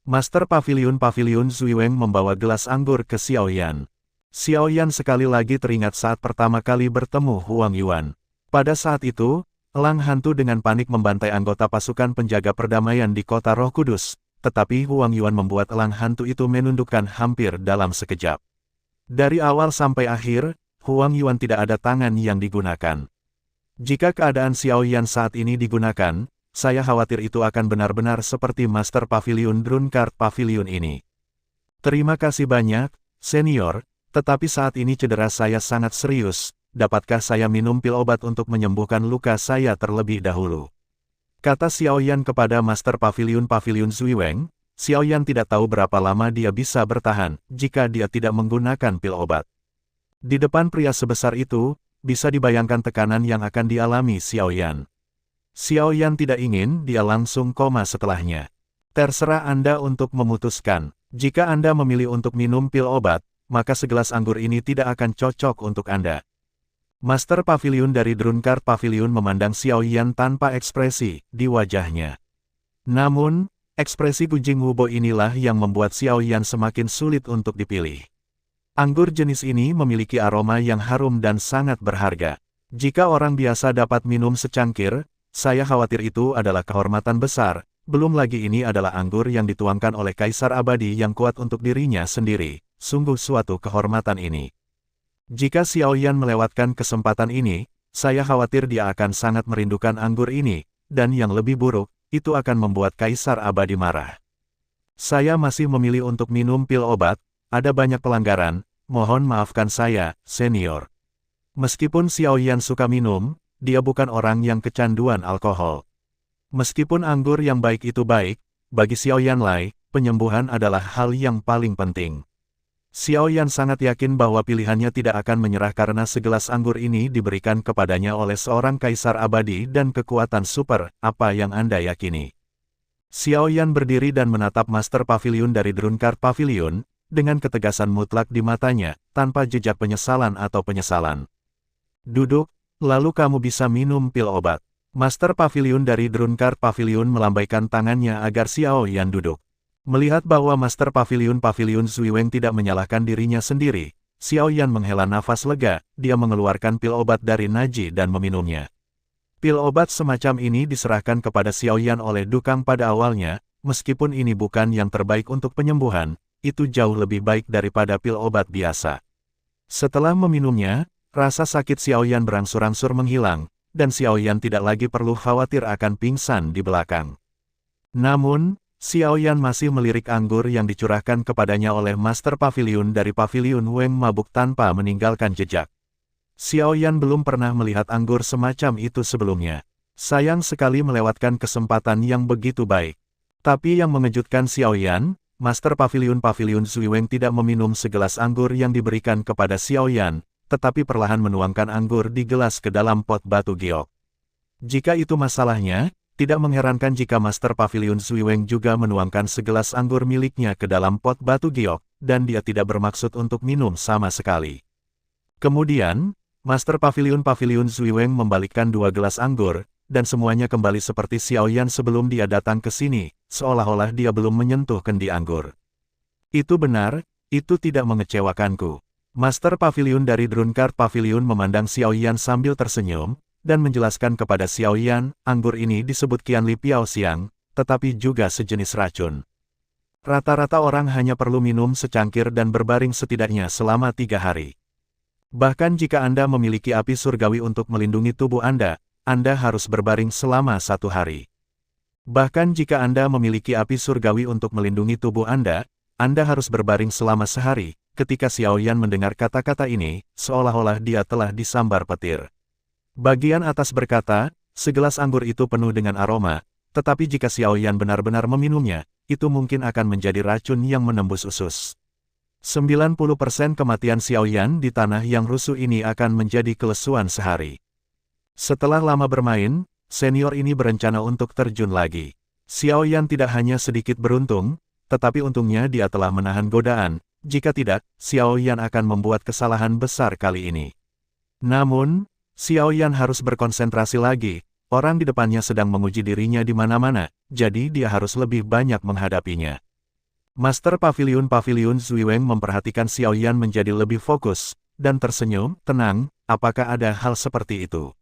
Master Pavilion Zuiweng membawa gelas anggur ke Xiao Yan. Xiao Yan sekali lagi teringat saat pertama kali bertemu Huang Yuan. Pada saat itu, elang hantu dengan panik membantai anggota pasukan penjaga perdamaian di Kota Roh Kudus, tetapi Huang Yuan membuat elang hantu itu menundukkan hampir dalam sekejap. Dari awal sampai akhir, Huang Yuan tidak ada tangan yang digunakan. Jika keadaan Xiao Yan saat ini digunakan, saya khawatir itu akan benar-benar seperti Master Pavilion Drunkard Pavilion ini. Terima kasih banyak, senior, tetapi saat ini cedera saya sangat serius, dapatkah saya minum pil obat untuk menyembuhkan luka saya terlebih dahulu? Kata Xiaoyan kepada Master Paviliun Zuiweng. Xiaoyan tidak tahu berapa lama dia bisa bertahan jika dia tidak menggunakan pil obat. Di depan pria sebesar itu, bisa dibayangkan tekanan yang akan dialami Xiaoyan. Xiaoyan tidak ingin dia langsung koma setelahnya. Terserah Anda untuk memutuskan. Jika Anda memilih untuk minum pil obat, maka segelas anggur ini tidak akan cocok untuk Anda. Master Paviliun dari Drunkard Paviliun memandang Xiaoyan tanpa ekspresi di wajahnya. Namun, ekspresi Gujing Wubo inilah yang membuat Xiaoyan semakin sulit untuk dipilih. Anggur jenis ini memiliki aroma yang harum dan sangat berharga. Jika orang biasa dapat minum secangkir, saya khawatir itu adalah kehormatan besar. Belum lagi ini adalah anggur yang dituangkan oleh Kaisar Abadi yang kuat untuk dirinya sendiri. Sungguh suatu kehormatan ini. Jika Xiaoyan melewatkan kesempatan ini, saya khawatir dia akan sangat merindukan anggur ini, dan yang lebih buruk, itu akan membuat Kaisar Abadi marah. Saya masih memilih untuk minum pil obat, ada banyak pelanggaran, mohon maafkan saya, senior. Meskipun Xiaoyan suka minum, dia bukan orang yang kecanduan alkohol. Meskipun anggur yang baik itu baik, bagi Xiaoyan Lai, penyembuhan adalah hal yang paling penting. Xiaoyan sangat yakin bahwa pilihannya tidak akan menyerah karena segelas anggur ini diberikan kepadanya oleh seorang kaisar abadi dan kekuatan super, apa yang Anda yakini. Xiaoyan berdiri dan menatap Master Paviliun dari Drunkard Paviliun, dengan ketegasan mutlak di matanya, tanpa jejak penyesalan atau penyesalan. Duduk, lalu kamu bisa minum pil obat. Master Paviliun dari Drunkard Paviliun melambaikan tangannya agar Xiaoyan duduk. Melihat bahwa Master Paviliun Zuiweng tidak menyalahkan dirinya sendiri, Xiaoyan menghela nafas lega, dia mengeluarkan pil obat dari Naji dan meminumnya. Pil obat semacam ini diserahkan kepada Xiaoyan oleh Dukang pada awalnya, meskipun ini bukan yang terbaik untuk penyembuhan, itu jauh lebih baik daripada pil obat biasa. Setelah meminumnya, rasa sakit Xiaoyan berangsur-angsur menghilang, dan Xiaoyan tidak lagi perlu khawatir akan pingsan di belakang. Namun, Xiaoyan masih melirik anggur yang dicurahkan kepadanya oleh Master Paviliun dari Paviliun Weng mabuk tanpa meninggalkan jejak. Xiaoyan belum pernah melihat anggur semacam itu sebelumnya. Sayang sekali melewatkan kesempatan yang begitu baik. Tapi yang mengejutkan Xiaoyan, Master Paviliun Zuiweng tidak meminum segelas anggur yang diberikan kepada Xiaoyan, tetapi perlahan menuangkan anggur di gelas ke dalam pot batu giok. Jika itu masalahnya, tidak mengherankan jika Master Paviliun Zuiweng juga menuangkan segelas anggur miliknya ke dalam pot batu giok, dan dia tidak bermaksud untuk minum sama sekali. Kemudian, Master Paviliun Zuiweng membalikkan 2 gelas anggur, dan semuanya kembali seperti Xiaoyan sebelum dia datang ke sini, seolah-olah dia belum menyentuh kendi anggur. Itu benar, itu tidak mengecewakanku. Master Paviliun dari Drunkard Paviliun memandang Xiaoyan sambil tersenyum, dan menjelaskan kepada Xiaoyan, anggur ini disebut Qianli Piaoxiang, tetapi juga sejenis racun. Rata-rata orang hanya perlu minum secangkir dan berbaring setidaknya selama 3 hari. Bahkan jika Anda memiliki api surgawi untuk melindungi tubuh Anda harus berbaring selama 1 hari. Bahkan jika Anda memiliki api surgawi untuk melindungi tubuh Anda harus berbaring selama sehari. Ketika Xiaoyan mendengar kata-kata ini, seolah-olah dia telah disambar petir. Bagian atas berkata, segelas anggur itu penuh dengan aroma, tetapi jika Xiaoyan benar-benar meminumnya, itu mungkin akan menjadi racun yang menembus usus. 90% kematian Xiaoyan di tanah yang rusuh ini akan menjadi kelesuan sehari. Setelah lama bermain, senior ini berencana untuk terjun lagi. Xiaoyan tidak hanya sedikit beruntung, tetapi untungnya dia telah menahan godaan, jika tidak, Xiaoyan akan membuat kesalahan besar kali ini. Namun, Xiaoyan harus berkonsentrasi lagi, orang di depannya sedang menguji dirinya di mana-mana, jadi dia harus lebih banyak menghadapinya. Master Paviliun Zuiweng memperhatikan Xiaoyan menjadi lebih fokus, dan tersenyum, tenang, apakah ada hal seperti itu?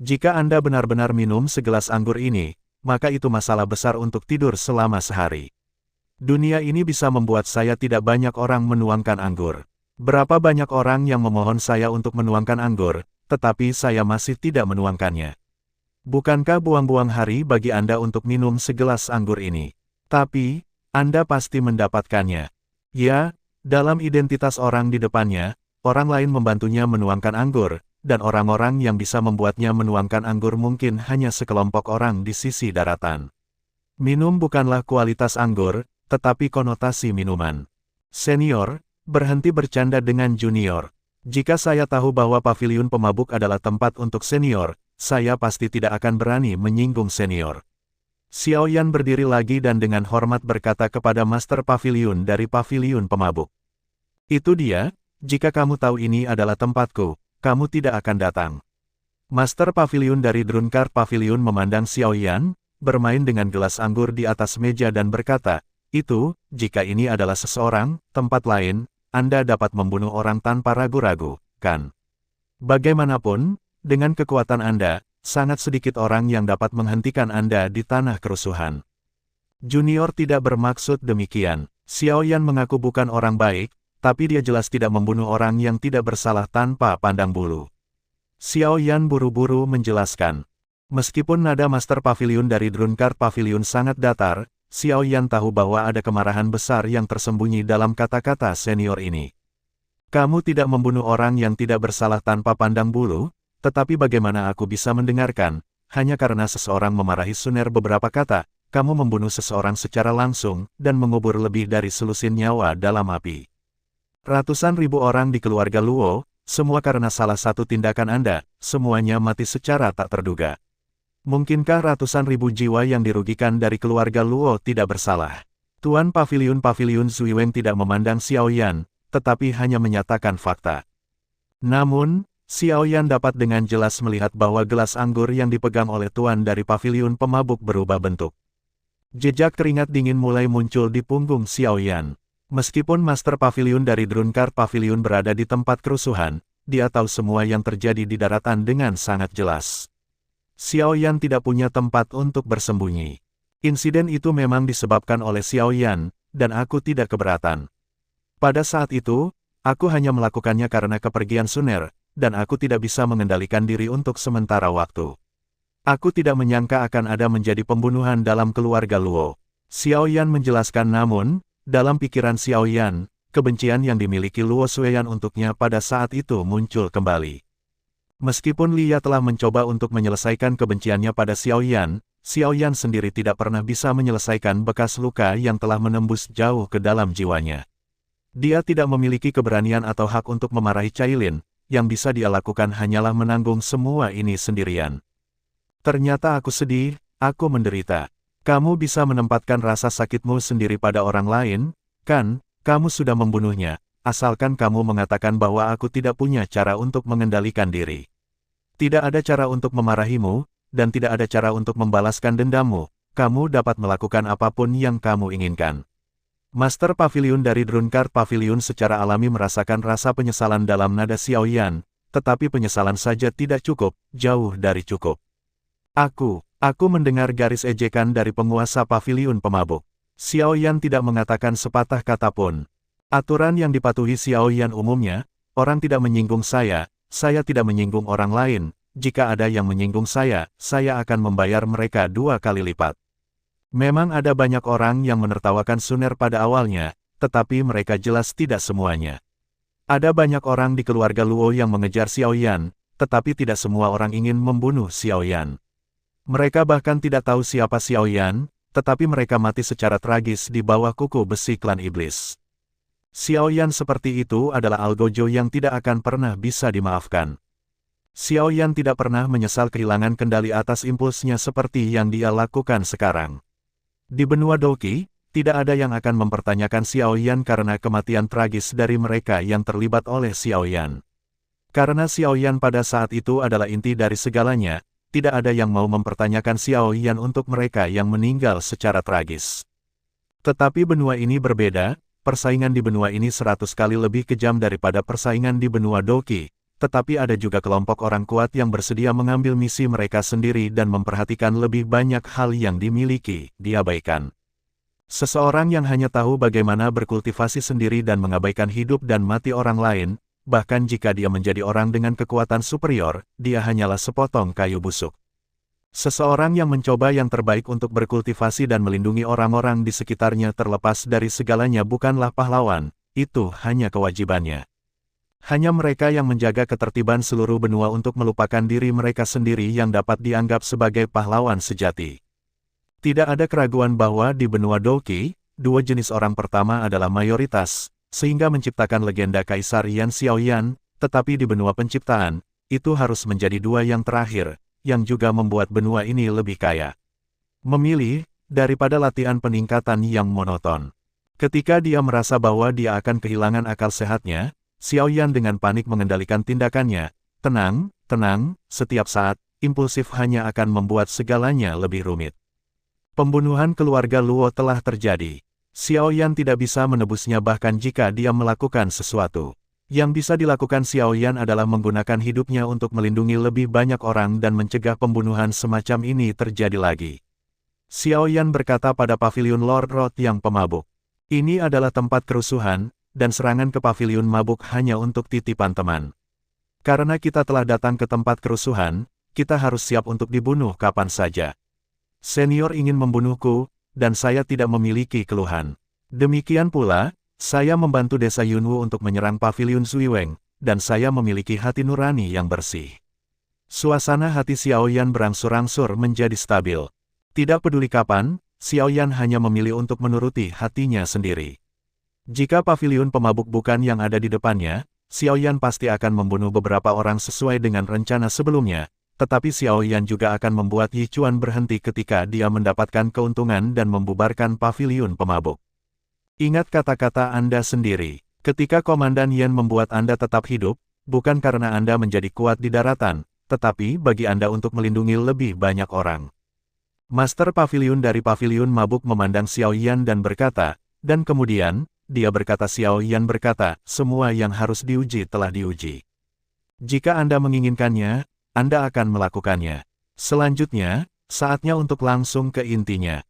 Jika Anda benar-benar minum segelas anggur ini, maka itu masalah besar untuk tidur selama sehari. Dunia ini bisa membuat saya tidak banyak orang menuangkan anggur. Berapa banyak orang yang memohon saya untuk menuangkan anggur, tetapi saya masih tidak menuangkannya. Bukankah buang-buang hari bagi Anda untuk minum segelas anggur ini? Tapi, Anda pasti mendapatkannya. Ya, dalam identitas orang di depannya, orang lain membantunya menuangkan anggur, dan orang-orang yang bisa membuatnya menuangkan anggur mungkin hanya sekelompok orang di sisi daratan. Minum bukanlah kualitas anggur, tetapi konotasi minuman. Senior, berhenti bercanda dengan junior. Jika saya tahu bahwa paviliun pemabuk adalah tempat untuk senior, saya pasti tidak akan berani menyinggung senior. Xiao Yan berdiri lagi dan dengan hormat berkata kepada Master Paviliun dari paviliun pemabuk. Itu dia, jika kamu tahu ini adalah tempatku, kamu tidak akan datang. Master Paviliun dari Drunkard Paviliun memandang Xiao Yan, bermain dengan gelas anggur di atas meja dan berkata, itu, jika ini adalah seseorang, tempat lain, Anda dapat membunuh orang tanpa ragu-ragu, kan? Bagaimanapun, dengan kekuatan Anda, sangat sedikit orang yang dapat menghentikan Anda di tanah kerusuhan. Junior tidak bermaksud demikian. Xiao Yan mengaku bukan orang baik, tapi dia jelas tidak membunuh orang yang tidak bersalah tanpa pandang bulu. Xiao Yan buru-buru menjelaskan. Meskipun nada Master Paviliun dari Drunkard Paviliun sangat datar, Xiao Yan tahu bahwa ada kemarahan besar yang tersembunyi dalam kata-kata senior ini. Kamu tidak membunuh orang yang tidak bersalah tanpa pandang bulu, tetapi bagaimana aku bisa mendengarkan, hanya karena seseorang memarahi Suner beberapa kata, kamu membunuh seseorang secara langsung, dan mengubur lebih dari selusin nyawa dalam api. Ratusan ribu orang di keluarga Luo, semua karena salah satu tindakan Anda, semuanya mati secara tak terduga. Mungkinkah ratusan ribu jiwa yang dirugikan dari keluarga Luo tidak bersalah? Tuan Paviliun Zuiweng tidak memandang Xiao Yan, tetapi hanya menyatakan fakta. Namun, Xiao Yan dapat dengan jelas melihat bahwa gelas anggur yang dipegang oleh tuan dari paviliun pemabuk berubah bentuk. Jejak keringat dingin mulai muncul di punggung Xiao Yan. Meskipun Master Paviliun dari Drunkard Paviliun berada di tempat kerusuhan, dia tahu semua yang terjadi di daratan dengan sangat jelas. Xiao Yan tidak punya tempat untuk bersembunyi. Insiden itu memang disebabkan oleh Xiao Yan, dan aku tidak keberatan. Pada saat itu, aku hanya melakukannya karena kepergian Suner, dan aku tidak bisa mengendalikan diri untuk sementara waktu. Aku tidak menyangka akan ada menjadi pembunuhan dalam keluarga Luo. Xiao Yan menjelaskan namun, dalam pikiran Xiao Yan, kebencian yang dimiliki Luo Sueyan untuknya pada saat itu muncul kembali. Meskipun Lia telah mencoba untuk menyelesaikan kebenciannya pada Xiao Yan sendiri tidak pernah bisa menyelesaikan bekas luka yang telah menembus jauh ke dalam jiwanya. Dia tidak memiliki keberanian atau hak untuk memarahi Cailin, yang bisa dia lakukan hanyalah menanggung semua ini sendirian. Ternyata aku sedih, aku menderita. Kamu bisa menempatkan rasa sakitmu sendiri pada orang lain, kan? Kamu sudah membunuhnya, asalkan kamu mengatakan bahwa aku tidak punya cara untuk mengendalikan diri. Tidak ada cara untuk memarahimu, dan tidak ada cara untuk membalaskan dendammu, kamu dapat melakukan apapun yang kamu inginkan. Master Paviliun dari Drunkard Paviliun secara alami merasakan rasa penyesalan dalam nada Xiao Yan, tetapi penyesalan saja tidak cukup, jauh dari cukup. Aku mendengar garis ejekan dari penguasa paviliun pemabuk. Xiao Yan tidak mengatakan sepatah kata pun. Aturan yang dipatuhi Xiao Yan umumnya, orang tidak menyinggung saya tidak menyinggung orang lain, jika ada yang menyinggung saya akan membayar mereka 2 kali lipat. Memang ada banyak orang yang menertawakan Suner pada awalnya, tetapi mereka jelas tidak semuanya. Ada banyak orang di keluarga Luo yang mengejar Xiao Yan, tetapi tidak semua orang ingin membunuh Xiao Yan. Mereka bahkan tidak tahu siapa Xiao Yan, tetapi mereka mati secara tragis di bawah kuku besi klan iblis. Xiao Yan seperti itu adalah algojo yang tidak akan pernah bisa dimaafkan. Xiao Yan tidak pernah menyesal kehilangan kendali atas impulsnya seperti yang dia lakukan sekarang. Di benua Doki, tidak ada yang akan mempertanyakan Xiao Yan karena kematian tragis dari mereka yang terlibat oleh Xiao Yan. Karena Xiao Yan pada saat itu adalah inti dari segalanya, tidak ada yang mau mempertanyakan Xiao Yan untuk mereka yang meninggal secara tragis. Tetapi benua ini berbeda. Persaingan di benua ini 100 kali lebih kejam daripada persaingan di benua Doki, tetapi ada juga kelompok orang kuat yang bersedia mengambil misi mereka sendiri dan memperhatikan lebih banyak hal yang dimiliki, diabaikan. Seseorang yang hanya tahu bagaimana berkultivasi sendiri dan mengabaikan hidup dan mati orang lain, bahkan jika dia menjadi orang dengan kekuatan superior, dia hanyalah sepotong kayu busuk. Seseorang yang mencoba yang terbaik untuk berkultivasi dan melindungi orang-orang di sekitarnya terlepas dari segalanya bukanlah pahlawan, itu hanya kewajibannya. Hanya mereka yang menjaga ketertiban seluruh benua untuk melupakan diri mereka sendiri yang dapat dianggap sebagai pahlawan sejati. Tidak ada keraguan bahwa di benua Douqi, dua jenis orang pertama adalah mayoritas, sehingga menciptakan legenda Kaisar Yan Xiaoyan, tetapi di benua penciptaan, itu harus menjadi dua yang terakhir, yang juga membuat benua ini lebih kaya. Memilih, daripada latihan peningkatan yang monoton. Ketika dia merasa bahwa dia akan kehilangan akal sehatnya, Xiaoyan dengan panik mengendalikan tindakannya. Tenang, tenang, setiap saat, impulsif hanya akan membuat segalanya lebih rumit. Pembunuhan keluarga Luo telah terjadi. Xiaoyan tidak bisa menebusnya bahkan jika dia melakukan sesuatu. Yang bisa dilakukan Xiaoyan adalah menggunakan hidupnya untuk melindungi lebih banyak orang dan mencegah pembunuhan semacam ini terjadi lagi. Xiaoyan berkata pada paviliun Lord Roth yang pemabuk. Ini adalah tempat kerusuhan, dan serangan ke paviliun mabuk hanya untuk titipan teman. Karena kita telah datang ke tempat kerusuhan, kita harus siap untuk dibunuh kapan saja. Senior ingin membunuhku, dan saya tidak memiliki keluhan. Demikian pula, saya membantu desa Yunwu untuk menyerang paviliun Zuiweng, dan saya memiliki hati nurani yang bersih. Suasana hati Xiaoyan berangsur-angsur menjadi stabil. Tidak peduli kapan, Xiaoyan hanya memilih untuk menuruti hatinya sendiri. Jika paviliun pemabuk bukan yang ada di depannya, Xiaoyan pasti akan membunuh beberapa orang sesuai dengan rencana sebelumnya, tetapi Xiaoyan juga akan membuat Yichuan berhenti ketika dia mendapatkan keuntungan dan membubarkan paviliun pemabuk. Ingat kata-kata Anda sendiri, ketika Komandan Yan membuat Anda tetap hidup, bukan karena Anda menjadi kuat di daratan, tetapi bagi Anda untuk melindungi lebih banyak orang. Master Paviliun dari Paviliun Mabuk memandang Xiaoyan dan berkata, dan kemudian, dia berkata Xiaoyan berkata, semua yang harus diuji telah diuji. Jika Anda menginginkannya, Anda akan melakukannya. Selanjutnya, saatnya untuk langsung ke intinya.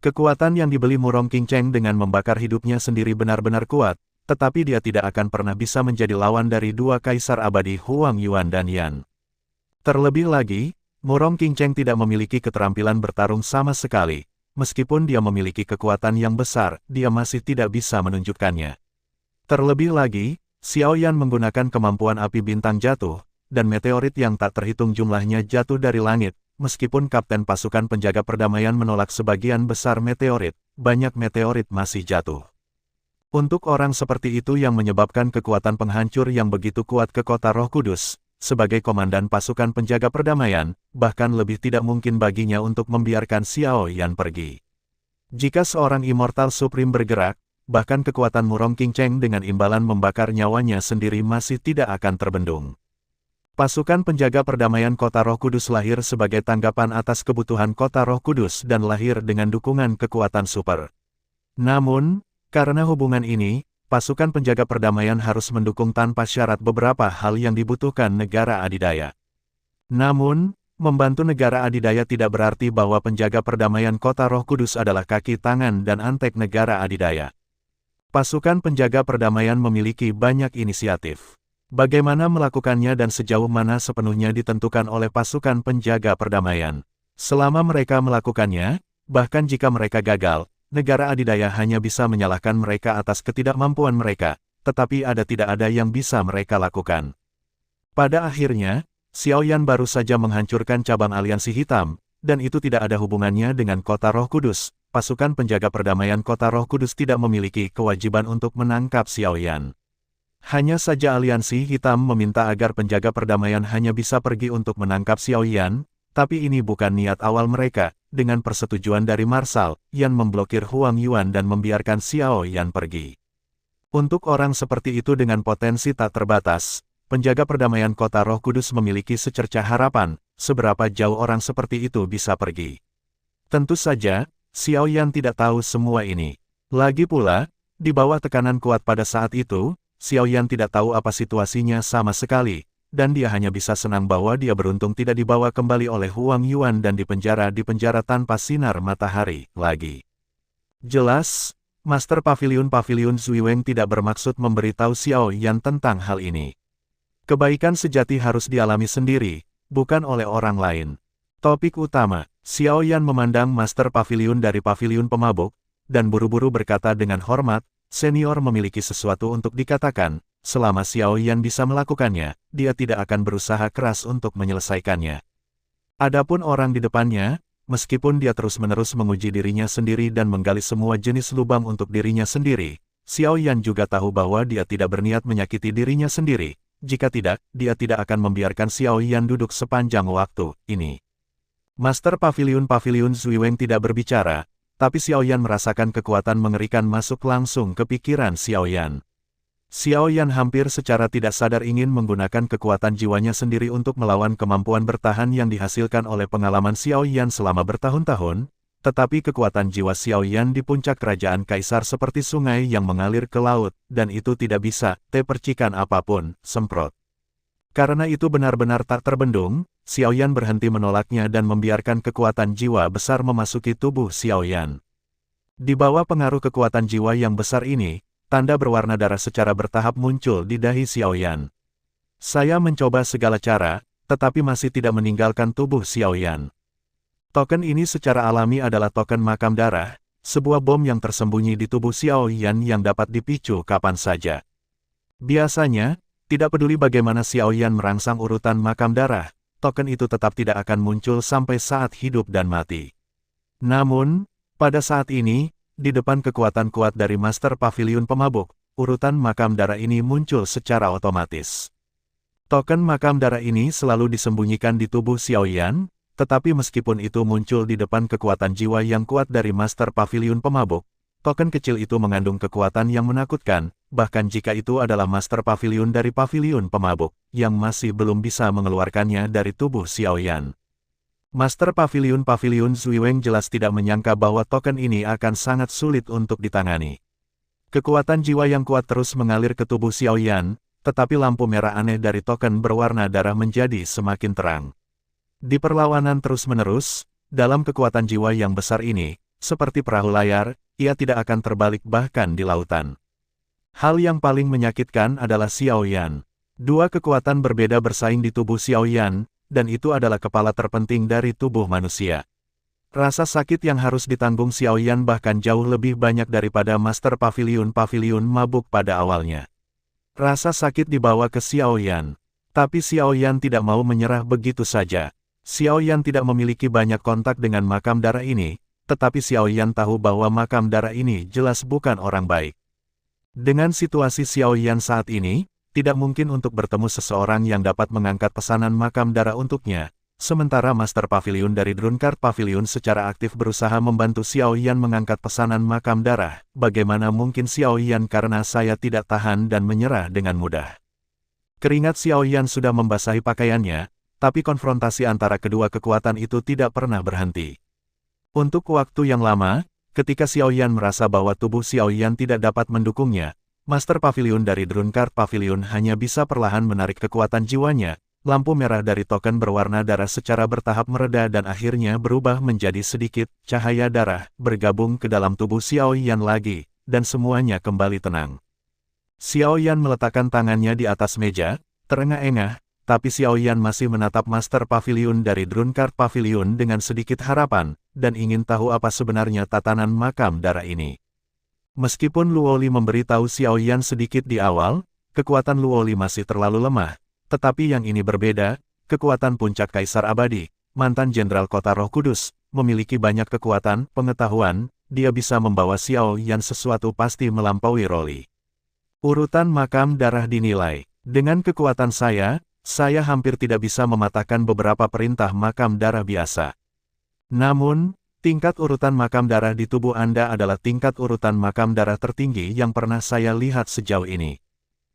Kekuatan yang dibeli Murong Qingcheng dengan membakar hidupnya sendiri benar-benar kuat, tetapi dia tidak akan pernah bisa menjadi lawan dari dua kaisar abadi Huang Yuan dan Yan. Terlebih lagi, Murong Qingcheng tidak memiliki keterampilan bertarung sama sekali. Meskipun dia memiliki kekuatan yang besar, dia masih tidak bisa menunjukkannya. Terlebih lagi, Xiaoyan menggunakan kemampuan api bintang jatuh, dan meteorit yang tak terhitung jumlahnya jatuh dari langit. Meskipun Kapten Pasukan Penjaga Perdamaian menolak sebagian besar meteorit, banyak meteorit masih jatuh. Untuk orang seperti itu yang menyebabkan kekuatan penghancur yang begitu kuat ke kota Roh Kudus, sebagai komandan pasukan penjaga perdamaian, bahkan lebih tidak mungkin baginya untuk membiarkan Xiaoyan pergi. Jika seorang Immortal Supreme bergerak, bahkan kekuatan Murong Qingcheng dengan imbalan membakar nyawanya sendiri masih tidak akan terbendung. Pasukan penjaga perdamaian Kota Roh Kudus lahir sebagai tanggapan atas kebutuhan Kota Roh Kudus dan lahir dengan dukungan kekuatan super. Namun, karena hubungan ini, pasukan penjaga perdamaian harus mendukung tanpa syarat beberapa hal yang dibutuhkan negara adidaya. Namun, membantu negara adidaya tidak berarti bahwa penjaga perdamaian Kota Roh Kudus adalah kaki tangan dan antek negara adidaya. Pasukan penjaga perdamaian memiliki banyak inisiatif. Bagaimana melakukannya dan sejauh mana sepenuhnya ditentukan oleh pasukan penjaga perdamaian. Selama mereka melakukannya, bahkan jika mereka gagal, negara adidaya hanya bisa menyalahkan mereka atas ketidakmampuan mereka, tetapi tidak ada yang bisa mereka lakukan. Pada akhirnya, Xiaoyan baru saja menghancurkan cabang aliansi hitam, dan itu tidak ada hubungannya dengan Kota Roh Kudus. Pasukan penjaga perdamaian Kota Roh Kudus tidak memiliki kewajiban untuk menangkap Xiaoyan. Hanya saja aliansi hitam meminta agar penjaga perdamaian hanya bisa pergi untuk menangkap Xiaoyan, tapi ini bukan niat awal mereka. Dengan persetujuan dari Marsal, Yan memblokir Huang Yuan dan membiarkan Xiaoyan pergi. Untuk orang seperti itu dengan potensi tak terbatas, penjaga perdamaian Kota Roh Kudus memiliki secercah harapan, seberapa jauh orang seperti itu bisa pergi. Tentu saja, Xiaoyan tidak tahu semua ini. Lagi pula, di bawah tekanan kuat pada saat itu, Xiaoyan tidak tahu apa situasinya sama sekali, dan dia hanya bisa senang bahwa dia beruntung tidak dibawa kembali oleh Huang Yuan dan dipenjara tanpa sinar matahari lagi. Jelas, Master Paviliun Zuiweng tidak bermaksud memberitahu Xiaoyan tentang hal ini. Kebaikan sejati harus dialami sendiri, bukan oleh orang lain. Topik utama, Xiaoyan memandang Master Paviliun dari Paviliun Pemabuk, dan buru-buru berkata dengan hormat, senior memiliki sesuatu untuk dikatakan, selama Xiao Yan bisa melakukannya, dia tidak akan berusaha keras untuk menyelesaikannya. Adapun orang di depannya, meskipun dia terus-menerus menguji dirinya sendiri dan menggali semua jenis lubang untuk dirinya sendiri, Xiao Yan juga tahu bahwa dia tidak berniat menyakiti dirinya sendiri. Jika tidak, dia tidak akan membiarkan Xiao Yan duduk sepanjang waktu ini. Master Paviliun Zuiweng tidak berbicara, tapi Xiao Yan merasakan kekuatan mengerikan masuk langsung ke pikiran Xiao Yan. Xiao Yan hampir secara tidak sadar ingin menggunakan kekuatan jiwanya sendiri untuk melawan kemampuan bertahan yang dihasilkan oleh pengalaman Xiao Yan selama bertahun-tahun, tetapi kekuatan jiwa Xiao Yan di puncak kerajaan kaisar seperti sungai yang mengalir ke laut, dan itu tidak bisa, percikan apapun, semprot. Karena itu benar-benar tak terbendung, Xiao Yan berhenti menolaknya dan membiarkan kekuatan jiwa besar memasuki tubuh Xiao Yan. Di bawah pengaruh kekuatan jiwa yang besar ini, tanda berwarna darah secara bertahap muncul di dahi Xiao Yan. Saya mencoba segala cara, tetapi masih tidak meninggalkan tubuh Xiao Yan. Token ini secara alami adalah token makam darah, sebuah bom yang tersembunyi di tubuh Xiao Yan yang dapat dipicu kapan saja. Biasanya, tidak peduli bagaimana Xiao Yan merangsang urutan makam darah, token itu tetap tidak akan muncul sampai saat hidup dan mati. Namun, pada saat ini, di depan kekuatan kuat dari Master Paviliun Pemabuk, urutan makam darah ini muncul secara otomatis. Token makam darah ini selalu disembunyikan di tubuh Xiao Yan, tetapi meskipun itu muncul di depan kekuatan jiwa yang kuat dari Master Paviliun Pemabuk, token kecil itu mengandung kekuatan yang menakutkan, bahkan jika itu adalah Master Paviliun dari Paviliun Pemabuk, yang masih belum bisa mengeluarkannya dari tubuh Xiao Yan. Master Paviliun Zuiweng jelas tidak menyangka bahwa token ini akan sangat sulit untuk ditangani. Kekuatan jiwa yang kuat terus mengalir ke tubuh Xiao Yan, tetapi lampu merah aneh dari token berwarna darah menjadi semakin terang. Di perlawanan terus-menerus, dalam kekuatan jiwa yang besar ini, seperti perahu layar, ia tidak akan terbalik bahkan di lautan. Hal yang paling menyakitkan adalah Xiao Yan. Dua kekuatan berbeda bersaing di tubuh Xiao Yan, dan itu adalah kepala terpenting dari tubuh manusia. Rasa sakit yang harus ditanggung Xiao Yan bahkan jauh lebih banyak daripada Master Paviliun Mabuk pada awalnya. Rasa sakit dibawa ke Xiao Yan. Tapi Xiao Yan tidak mau menyerah begitu saja. Xiao Yan tidak memiliki banyak kontak dengan makam darah ini, tetapi Xiao Yan tahu bahwa makam darah ini jelas bukan orang baik. Dengan situasi Xiao Yan saat ini, tidak mungkin untuk bertemu seseorang yang dapat mengangkat pesanan makam darah untuknya, sementara Master Paviliun dari Drunkard Paviliun secara aktif berusaha membantu Xiao Yan mengangkat pesanan makam darah. Bagaimana mungkin Xiao Yan karena saya tidak tahan dan menyerah dengan mudah. Keringat Xiao Yan sudah membasahi pakaiannya, tapi konfrontasi antara kedua kekuatan itu tidak pernah berhenti. Untuk waktu yang lama, ketika Xiao Yan merasa bahwa tubuh Xiao Yan tidak dapat mendukungnya, Master Paviliun dari Drunkard Paviliun hanya bisa perlahan menarik kekuatan jiwanya. Lampu merah dari token berwarna darah secara bertahap mereda dan akhirnya berubah menjadi sedikit cahaya darah, bergabung ke dalam tubuh Xiao Yan lagi, dan semuanya kembali tenang. Xiao Yan meletakkan tangannya di atas meja, terengah-engah, tapi Xiao Yan masih menatap Master Paviliun dari Drunkard Paviliun dengan sedikit harapan, dan ingin tahu apa sebenarnya tatanan makam darah ini. Meskipun Luoli memberitahu Xiao Yan sedikit di awal, kekuatan Luoli masih terlalu lemah, tetapi yang ini berbeda, kekuatan puncak Kaisar Abadi, mantan Jenderal Kota Roh Kudus, memiliki banyak kekuatan, pengetahuan, dia bisa membawa Xiao Yan sesuatu pasti melampaui Roli. Urutan makam darah dinilai, dengan kekuatan saya hampir tidak bisa mematahkan beberapa perintah makam darah biasa. Namun, tingkat urutan makam darah di tubuh Anda adalah tingkat urutan makam darah tertinggi yang pernah saya lihat sejauh ini.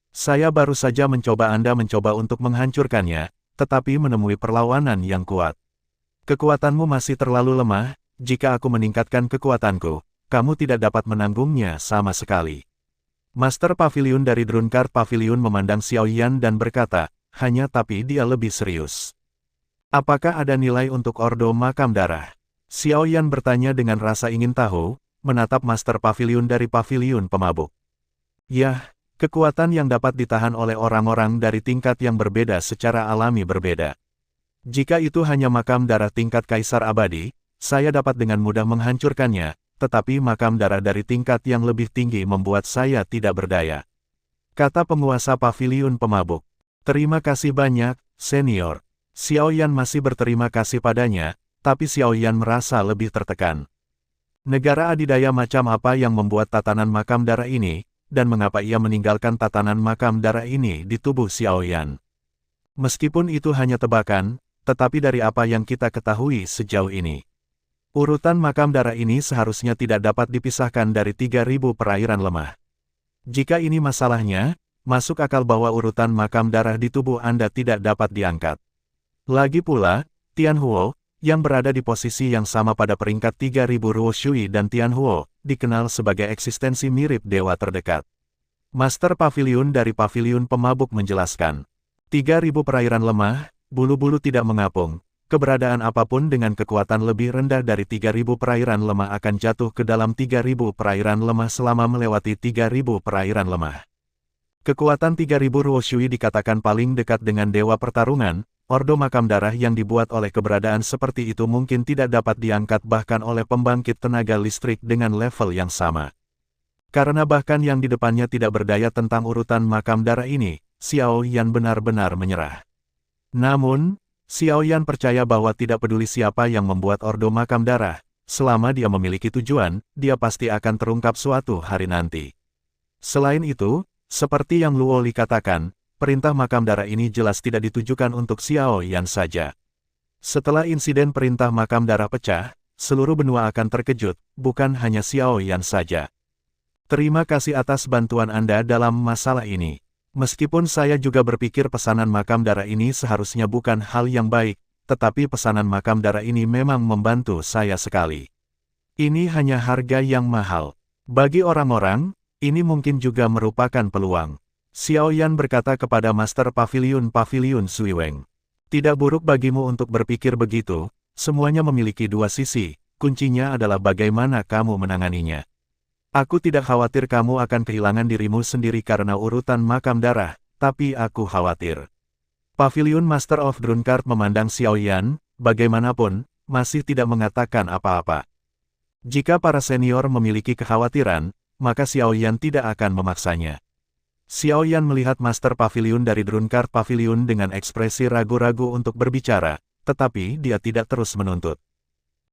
Saya baru saja Anda mencoba untuk menghancurkannya, tetapi menemui perlawanan yang kuat. Kekuatanmu masih terlalu lemah, jika aku meningkatkan kekuatanku, kamu tidak dapat menanggungnya sama sekali. Master Paviliun dari Drunkard Paviliun memandang Xiao Yan dan berkata, hanya tapi dia lebih serius. Apakah ada nilai untuk Ordo Makam Darah? Xiao Yan bertanya dengan rasa ingin tahu, menatap Master Paviliun dari Paviliun Pemabuk. Yah, kekuatan yang dapat ditahan oleh orang-orang dari tingkat yang berbeda secara alami berbeda. Jika itu hanya makam darah tingkat Kaisar Abadi, saya dapat dengan mudah menghancurkannya, tetapi makam darah dari tingkat yang lebih tinggi membuat saya tidak berdaya. Kata penguasa paviliun pemabuk. Terima kasih banyak, senior. Xiao Yan masih berterima kasih padanya, tapi Xiao Yan merasa lebih tertekan. Negara adidaya macam apa yang membuat tatanan makam darah ini, dan mengapa ia meninggalkan tatanan makam darah ini di tubuh Xiao Yan? Meskipun itu hanya tebakan, tetapi dari apa yang kita ketahui sejauh ini, urutan makam darah ini seharusnya tidak dapat dipisahkan dari 3.000 perairan lemah. Jika ini masalahnya, masuk akal bahwa urutan makam darah di tubuh Anda tidak dapat diangkat. Lagi pula, Tianhuo, yang berada di posisi yang sama pada peringkat 3.000 Ruo Shui dan Tianhuo, dikenal sebagai eksistensi mirip dewa terdekat. Master Paviliun dari Paviliun Pemabuk menjelaskan, 3.000 perairan lemah, bulu-bulu tidak mengapung, keberadaan apapun dengan kekuatan lebih rendah dari 3.000 perairan lemah akan jatuh ke dalam 3.000 perairan lemah selama melewati 3.000 perairan lemah. Kekuatan 3.000 Ruo Shui dikatakan paling dekat dengan dewa pertarungan. Ordo makam darah yang dibuat oleh keberadaan seperti itu mungkin tidak dapat diangkat bahkan oleh pembangkit tenaga listrik dengan level yang sama. Karena bahkan yang di depannya tidak berdaya tentang urutan makam darah ini, Xiao Yan benar-benar menyerah. Namun, Xiao Yan percaya bahwa tidak peduli siapa yang membuat ordo makam darah, selama dia memiliki tujuan, dia pasti akan terungkap suatu hari nanti. Selain itu, seperti yang Luo Li katakan, perintah makam darah ini jelas tidak ditujukan untuk Xiao Yan saja. Setelah insiden perintah makam darah pecah, seluruh benua akan terkejut, bukan hanya Xiao Yan saja. Terima kasih atas bantuan Anda dalam masalah ini. Meskipun saya juga berpikir pesanan makam darah ini seharusnya bukan hal yang baik, tetapi pesanan makam darah ini memang membantu saya sekali. Ini hanya harga yang mahal. Bagi orang-orang, ini mungkin juga merupakan peluang. Xiao Yan berkata kepada Master Paviliun Sui Weng. Tidak buruk bagimu untuk berpikir begitu, semuanya memiliki dua sisi, kuncinya adalah bagaimana kamu menanganinya. Aku tidak khawatir kamu akan kehilangan dirimu sendiri karena urutan makam darah, tapi aku khawatir. Paviliun Master of Drunkard memandang Xiao Yan, bagaimanapun, masih tidak mengatakan apa-apa. Jika para senior memiliki kekhawatiran, maka Xiao Yan tidak akan memaksanya. Xiao Yan melihat Master Paviliun dari Drunkard Paviliun dengan ekspresi ragu-ragu untuk berbicara, tetapi dia tidak terus menuntut.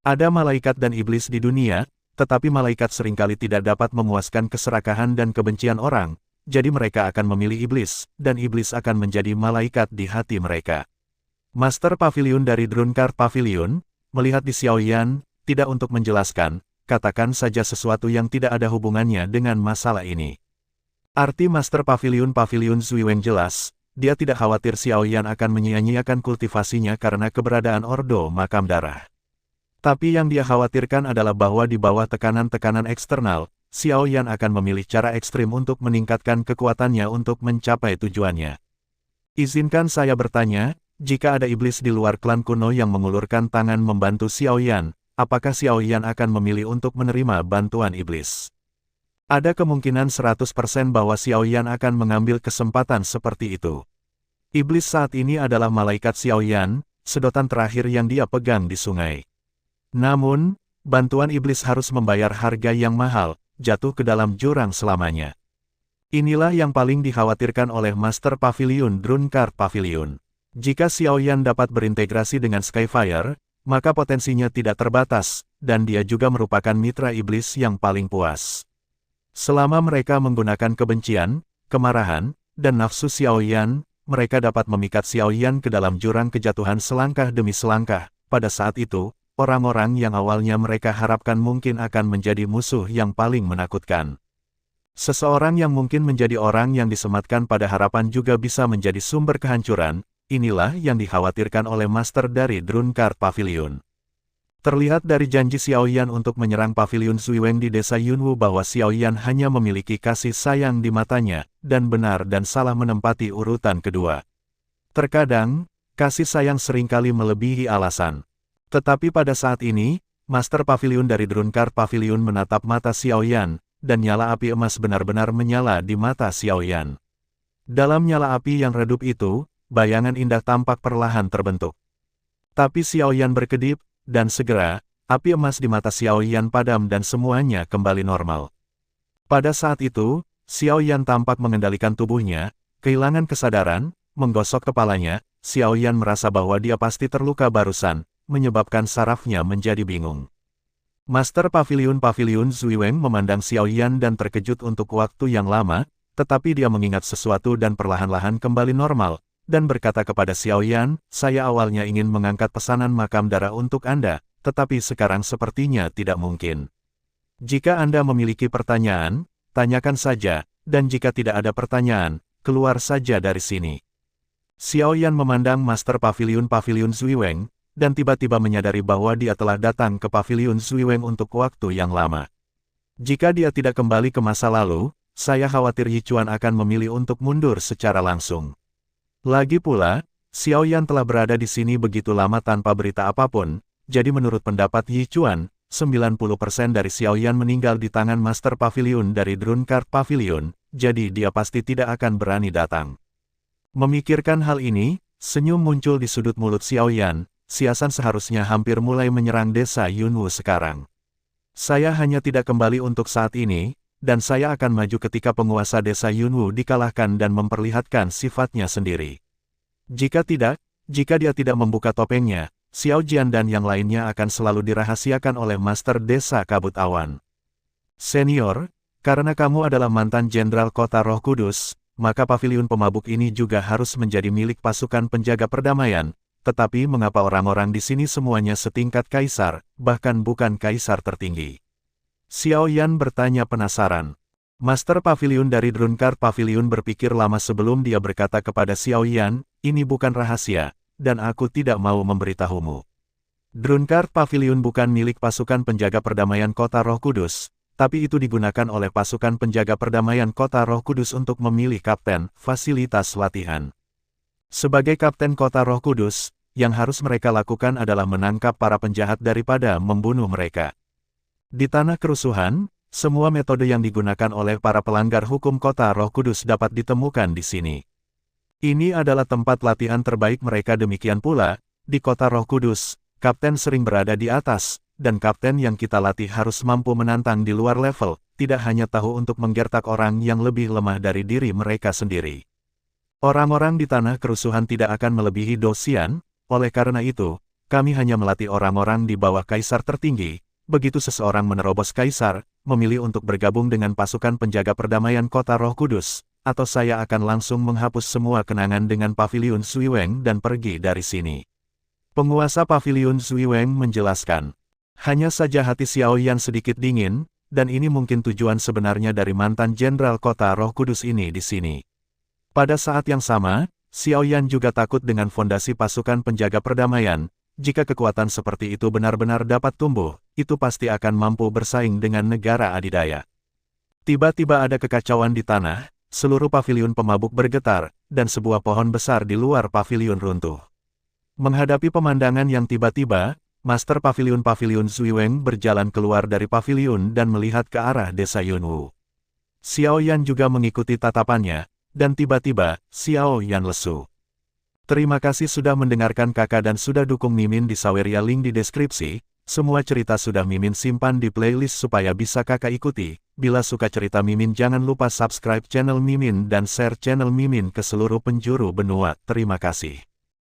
Ada malaikat dan iblis di dunia, tetapi malaikat seringkali tidak dapat memuaskan keserakahan dan kebencian orang, jadi mereka akan memilih iblis, dan iblis akan menjadi malaikat di hati mereka. Master Paviliun dari Drunkard Paviliun, melihat di Xiao Yan, tidak untuk menjelaskan, katakan saja sesuatu yang tidak ada hubungannya dengan masalah ini. Arti Master Paviliun Sui Weng jelas, dia tidak khawatir Xiao Yan akan menyia-nyiakan kultivasinya karena keberadaan ordo makam darah. Tapi yang dia khawatirkan adalah bahwa di bawah tekanan-tekanan eksternal, Xiao Yan akan memilih cara ekstrim untuk meningkatkan kekuatannya untuk mencapai tujuannya. Izinkan saya bertanya, jika ada iblis di luar klan kuno yang mengulurkan tangan membantu Xiao Yan, apakah Xiao Yan akan memilih untuk menerima bantuan iblis? Ada kemungkinan 100% bahwa Xiao Yan akan mengambil kesempatan seperti itu. Iblis saat ini adalah malaikat Xiao Yan, sedotan terakhir yang dia pegang di sungai. Namun, bantuan iblis harus membayar harga yang mahal, jatuh ke dalam jurang selamanya. Inilah yang paling dikhawatirkan oleh Master Paviliun Drunkard Paviliun. Jika Xiao Yan dapat berintegrasi dengan Skyfire, maka potensinya tidak terbatas, dan dia juga merupakan mitra iblis yang paling puas. Selama mereka menggunakan kebencian, kemarahan, dan nafsu Xiao Yan, mereka dapat memikat Xiao Yan ke dalam jurang kejatuhan selangkah demi selangkah. Pada saat itu, orang-orang yang awalnya mereka harapkan mungkin akan menjadi musuh yang paling menakutkan. Seseorang yang mungkin menjadi orang yang disematkan pada harapan juga bisa menjadi sumber kehancuran. Inilah yang dikhawatirkan oleh Master dari Drunkard Paviliun. Terlihat dari janji Xiao Yan untuk menyerang Paviliun Sui Weng di desa Yunwu bahwa Xiao Yan hanya memiliki kasih sayang di matanya, dan benar dan salah menempati urutan kedua. Terkadang, kasih sayang seringkali melebihi alasan. Tetapi pada saat ini, Master Paviliun dari Drunkard Paviliun menatap mata Xiao Yan, dan nyala api emas benar-benar menyala di mata Xiao Yan. Dalam nyala api yang redup itu, bayangan indah tampak perlahan terbentuk. Tapi Xiao Yan berkedip, dan segera, api emas di mata Xiao Yan padam dan semuanya kembali normal. Pada saat itu, Xiao Yan tampak mengendalikan tubuhnya, kehilangan kesadaran, menggosok kepalanya. Xiao Yan merasa bahwa dia pasti terluka barusan, menyebabkan sarafnya menjadi bingung. Master Paviliun Zuiweng memandang Xiao Yan dan terkejut untuk waktu yang lama, tetapi dia mengingat sesuatu dan perlahan-lahan kembali normal, dan berkata kepada Xiao Yan, "Saya awalnya ingin mengangkat pesanan makam darah untuk Anda, tetapi sekarang sepertinya tidak mungkin. Jika Anda memiliki pertanyaan, tanyakan saja, dan jika tidak ada pertanyaan, keluar saja dari sini." Xiao Yan memandang Master Paviliun Zuiweng, dan tiba-tiba menyadari bahwa dia telah datang ke Paviliun Zuiweng untuk waktu yang lama. Jika dia tidak kembali ke masa lalu, saya khawatir Yichuan akan memilih untuk mundur secara langsung. Lagi pula, Xiao Yan telah berada di sini begitu lama tanpa berita apapun, jadi menurut pendapat Yichuan, 90% dari Xiao Yan meninggal di tangan Master Paviliun dari Drunkard Pavilion, jadi dia pasti tidak akan berani datang. Memikirkan hal ini, senyum muncul di sudut mulut Xiao Yan. Siasan seharusnya hampir mulai menyerang desa Yunwu sekarang. Saya hanya tidak kembali untuk saat ini, dan saya akan maju ketika penguasa desa Yunwu dikalahkan dan memperlihatkan sifatnya sendiri. Jika dia tidak membuka topengnya, Xiao Jian dan yang lainnya akan selalu dirahasiakan oleh Master Desa Kabut Awan. Senior, karena kamu adalah mantan Jenderal Kota Roh Kudus, maka paviliun pemabuk ini juga harus menjadi milik pasukan penjaga perdamaian. Tetapi mengapa orang-orang di sini semuanya setingkat kaisar, bahkan bukan kaisar tertinggi? Xiao Yan bertanya penasaran. Master Paviliun dari Drunkard Pavilion berpikir lama sebelum dia berkata kepada Xiao Yan, "Ini bukan rahasia, dan aku tidak mau memberitahumu. Drunkard Pavilion bukan milik pasukan penjaga perdamaian Kota Roh Kudus, tapi itu digunakan oleh pasukan penjaga perdamaian Kota Roh Kudus untuk memilih kapten, fasilitas latihan. Sebagai kapten Kota Roh Kudus, yang harus mereka lakukan adalah menangkap para penjahat daripada membunuh mereka. Di tanah kerusuhan, semua metode yang digunakan oleh para pelanggar hukum Kota Roh Kudus dapat ditemukan di sini. Ini adalah tempat latihan terbaik mereka. Demikian pula, di Kota Roh Kudus, kapten sering berada di atas, dan kapten yang kita latih harus mampu menantang di luar level, tidak hanya tahu untuk menggertak orang yang lebih lemah dari diri mereka sendiri. Orang-orang di tanah kerusuhan tidak akan melebihi Dosian. Oleh karena itu, kami hanya melatih orang-orang di bawah kaisar tertinggi. Begitu seseorang menerobos kaisar, memilih untuk bergabung dengan pasukan penjaga perdamaian Kota Roh Kudus, atau saya akan langsung menghapus semua kenangan dengan Paviliun Zuiweng dan pergi dari sini. Penguasa Paviliun Zuiweng menjelaskan. Hanya saja hati Xiao Yan sedikit dingin, dan ini mungkin tujuan sebenarnya dari mantan Jenderal Kota Roh Kudus ini di sini. Pada saat yang sama, Xiao Yan juga takut dengan fondasi pasukan penjaga perdamaian. Jika kekuatan seperti itu benar-benar dapat tumbuh, itu pasti akan mampu bersaing dengan negara adidaya. Tiba-tiba ada kekacauan di tanah, seluruh paviliun pemabuk bergetar, dan sebuah pohon besar di luar paviliun runtuh. Menghadapi pemandangan yang tiba-tiba, Master Paviliun Zuiweng berjalan keluar dari paviliun dan melihat ke arah desa Yunwu. Xiao Yan juga mengikuti tatapannya, dan tiba-tiba, Xiao Yan lesu. Terima kasih sudah mendengarkan kakak dan sudah dukung Mimin di Saweria, link di deskripsi. Semua cerita sudah Mimin simpan di playlist supaya bisa kakak ikuti. Bila suka cerita Mimin jangan lupa subscribe channel Mimin dan share channel Mimin ke seluruh penjuru benua. Terima kasih.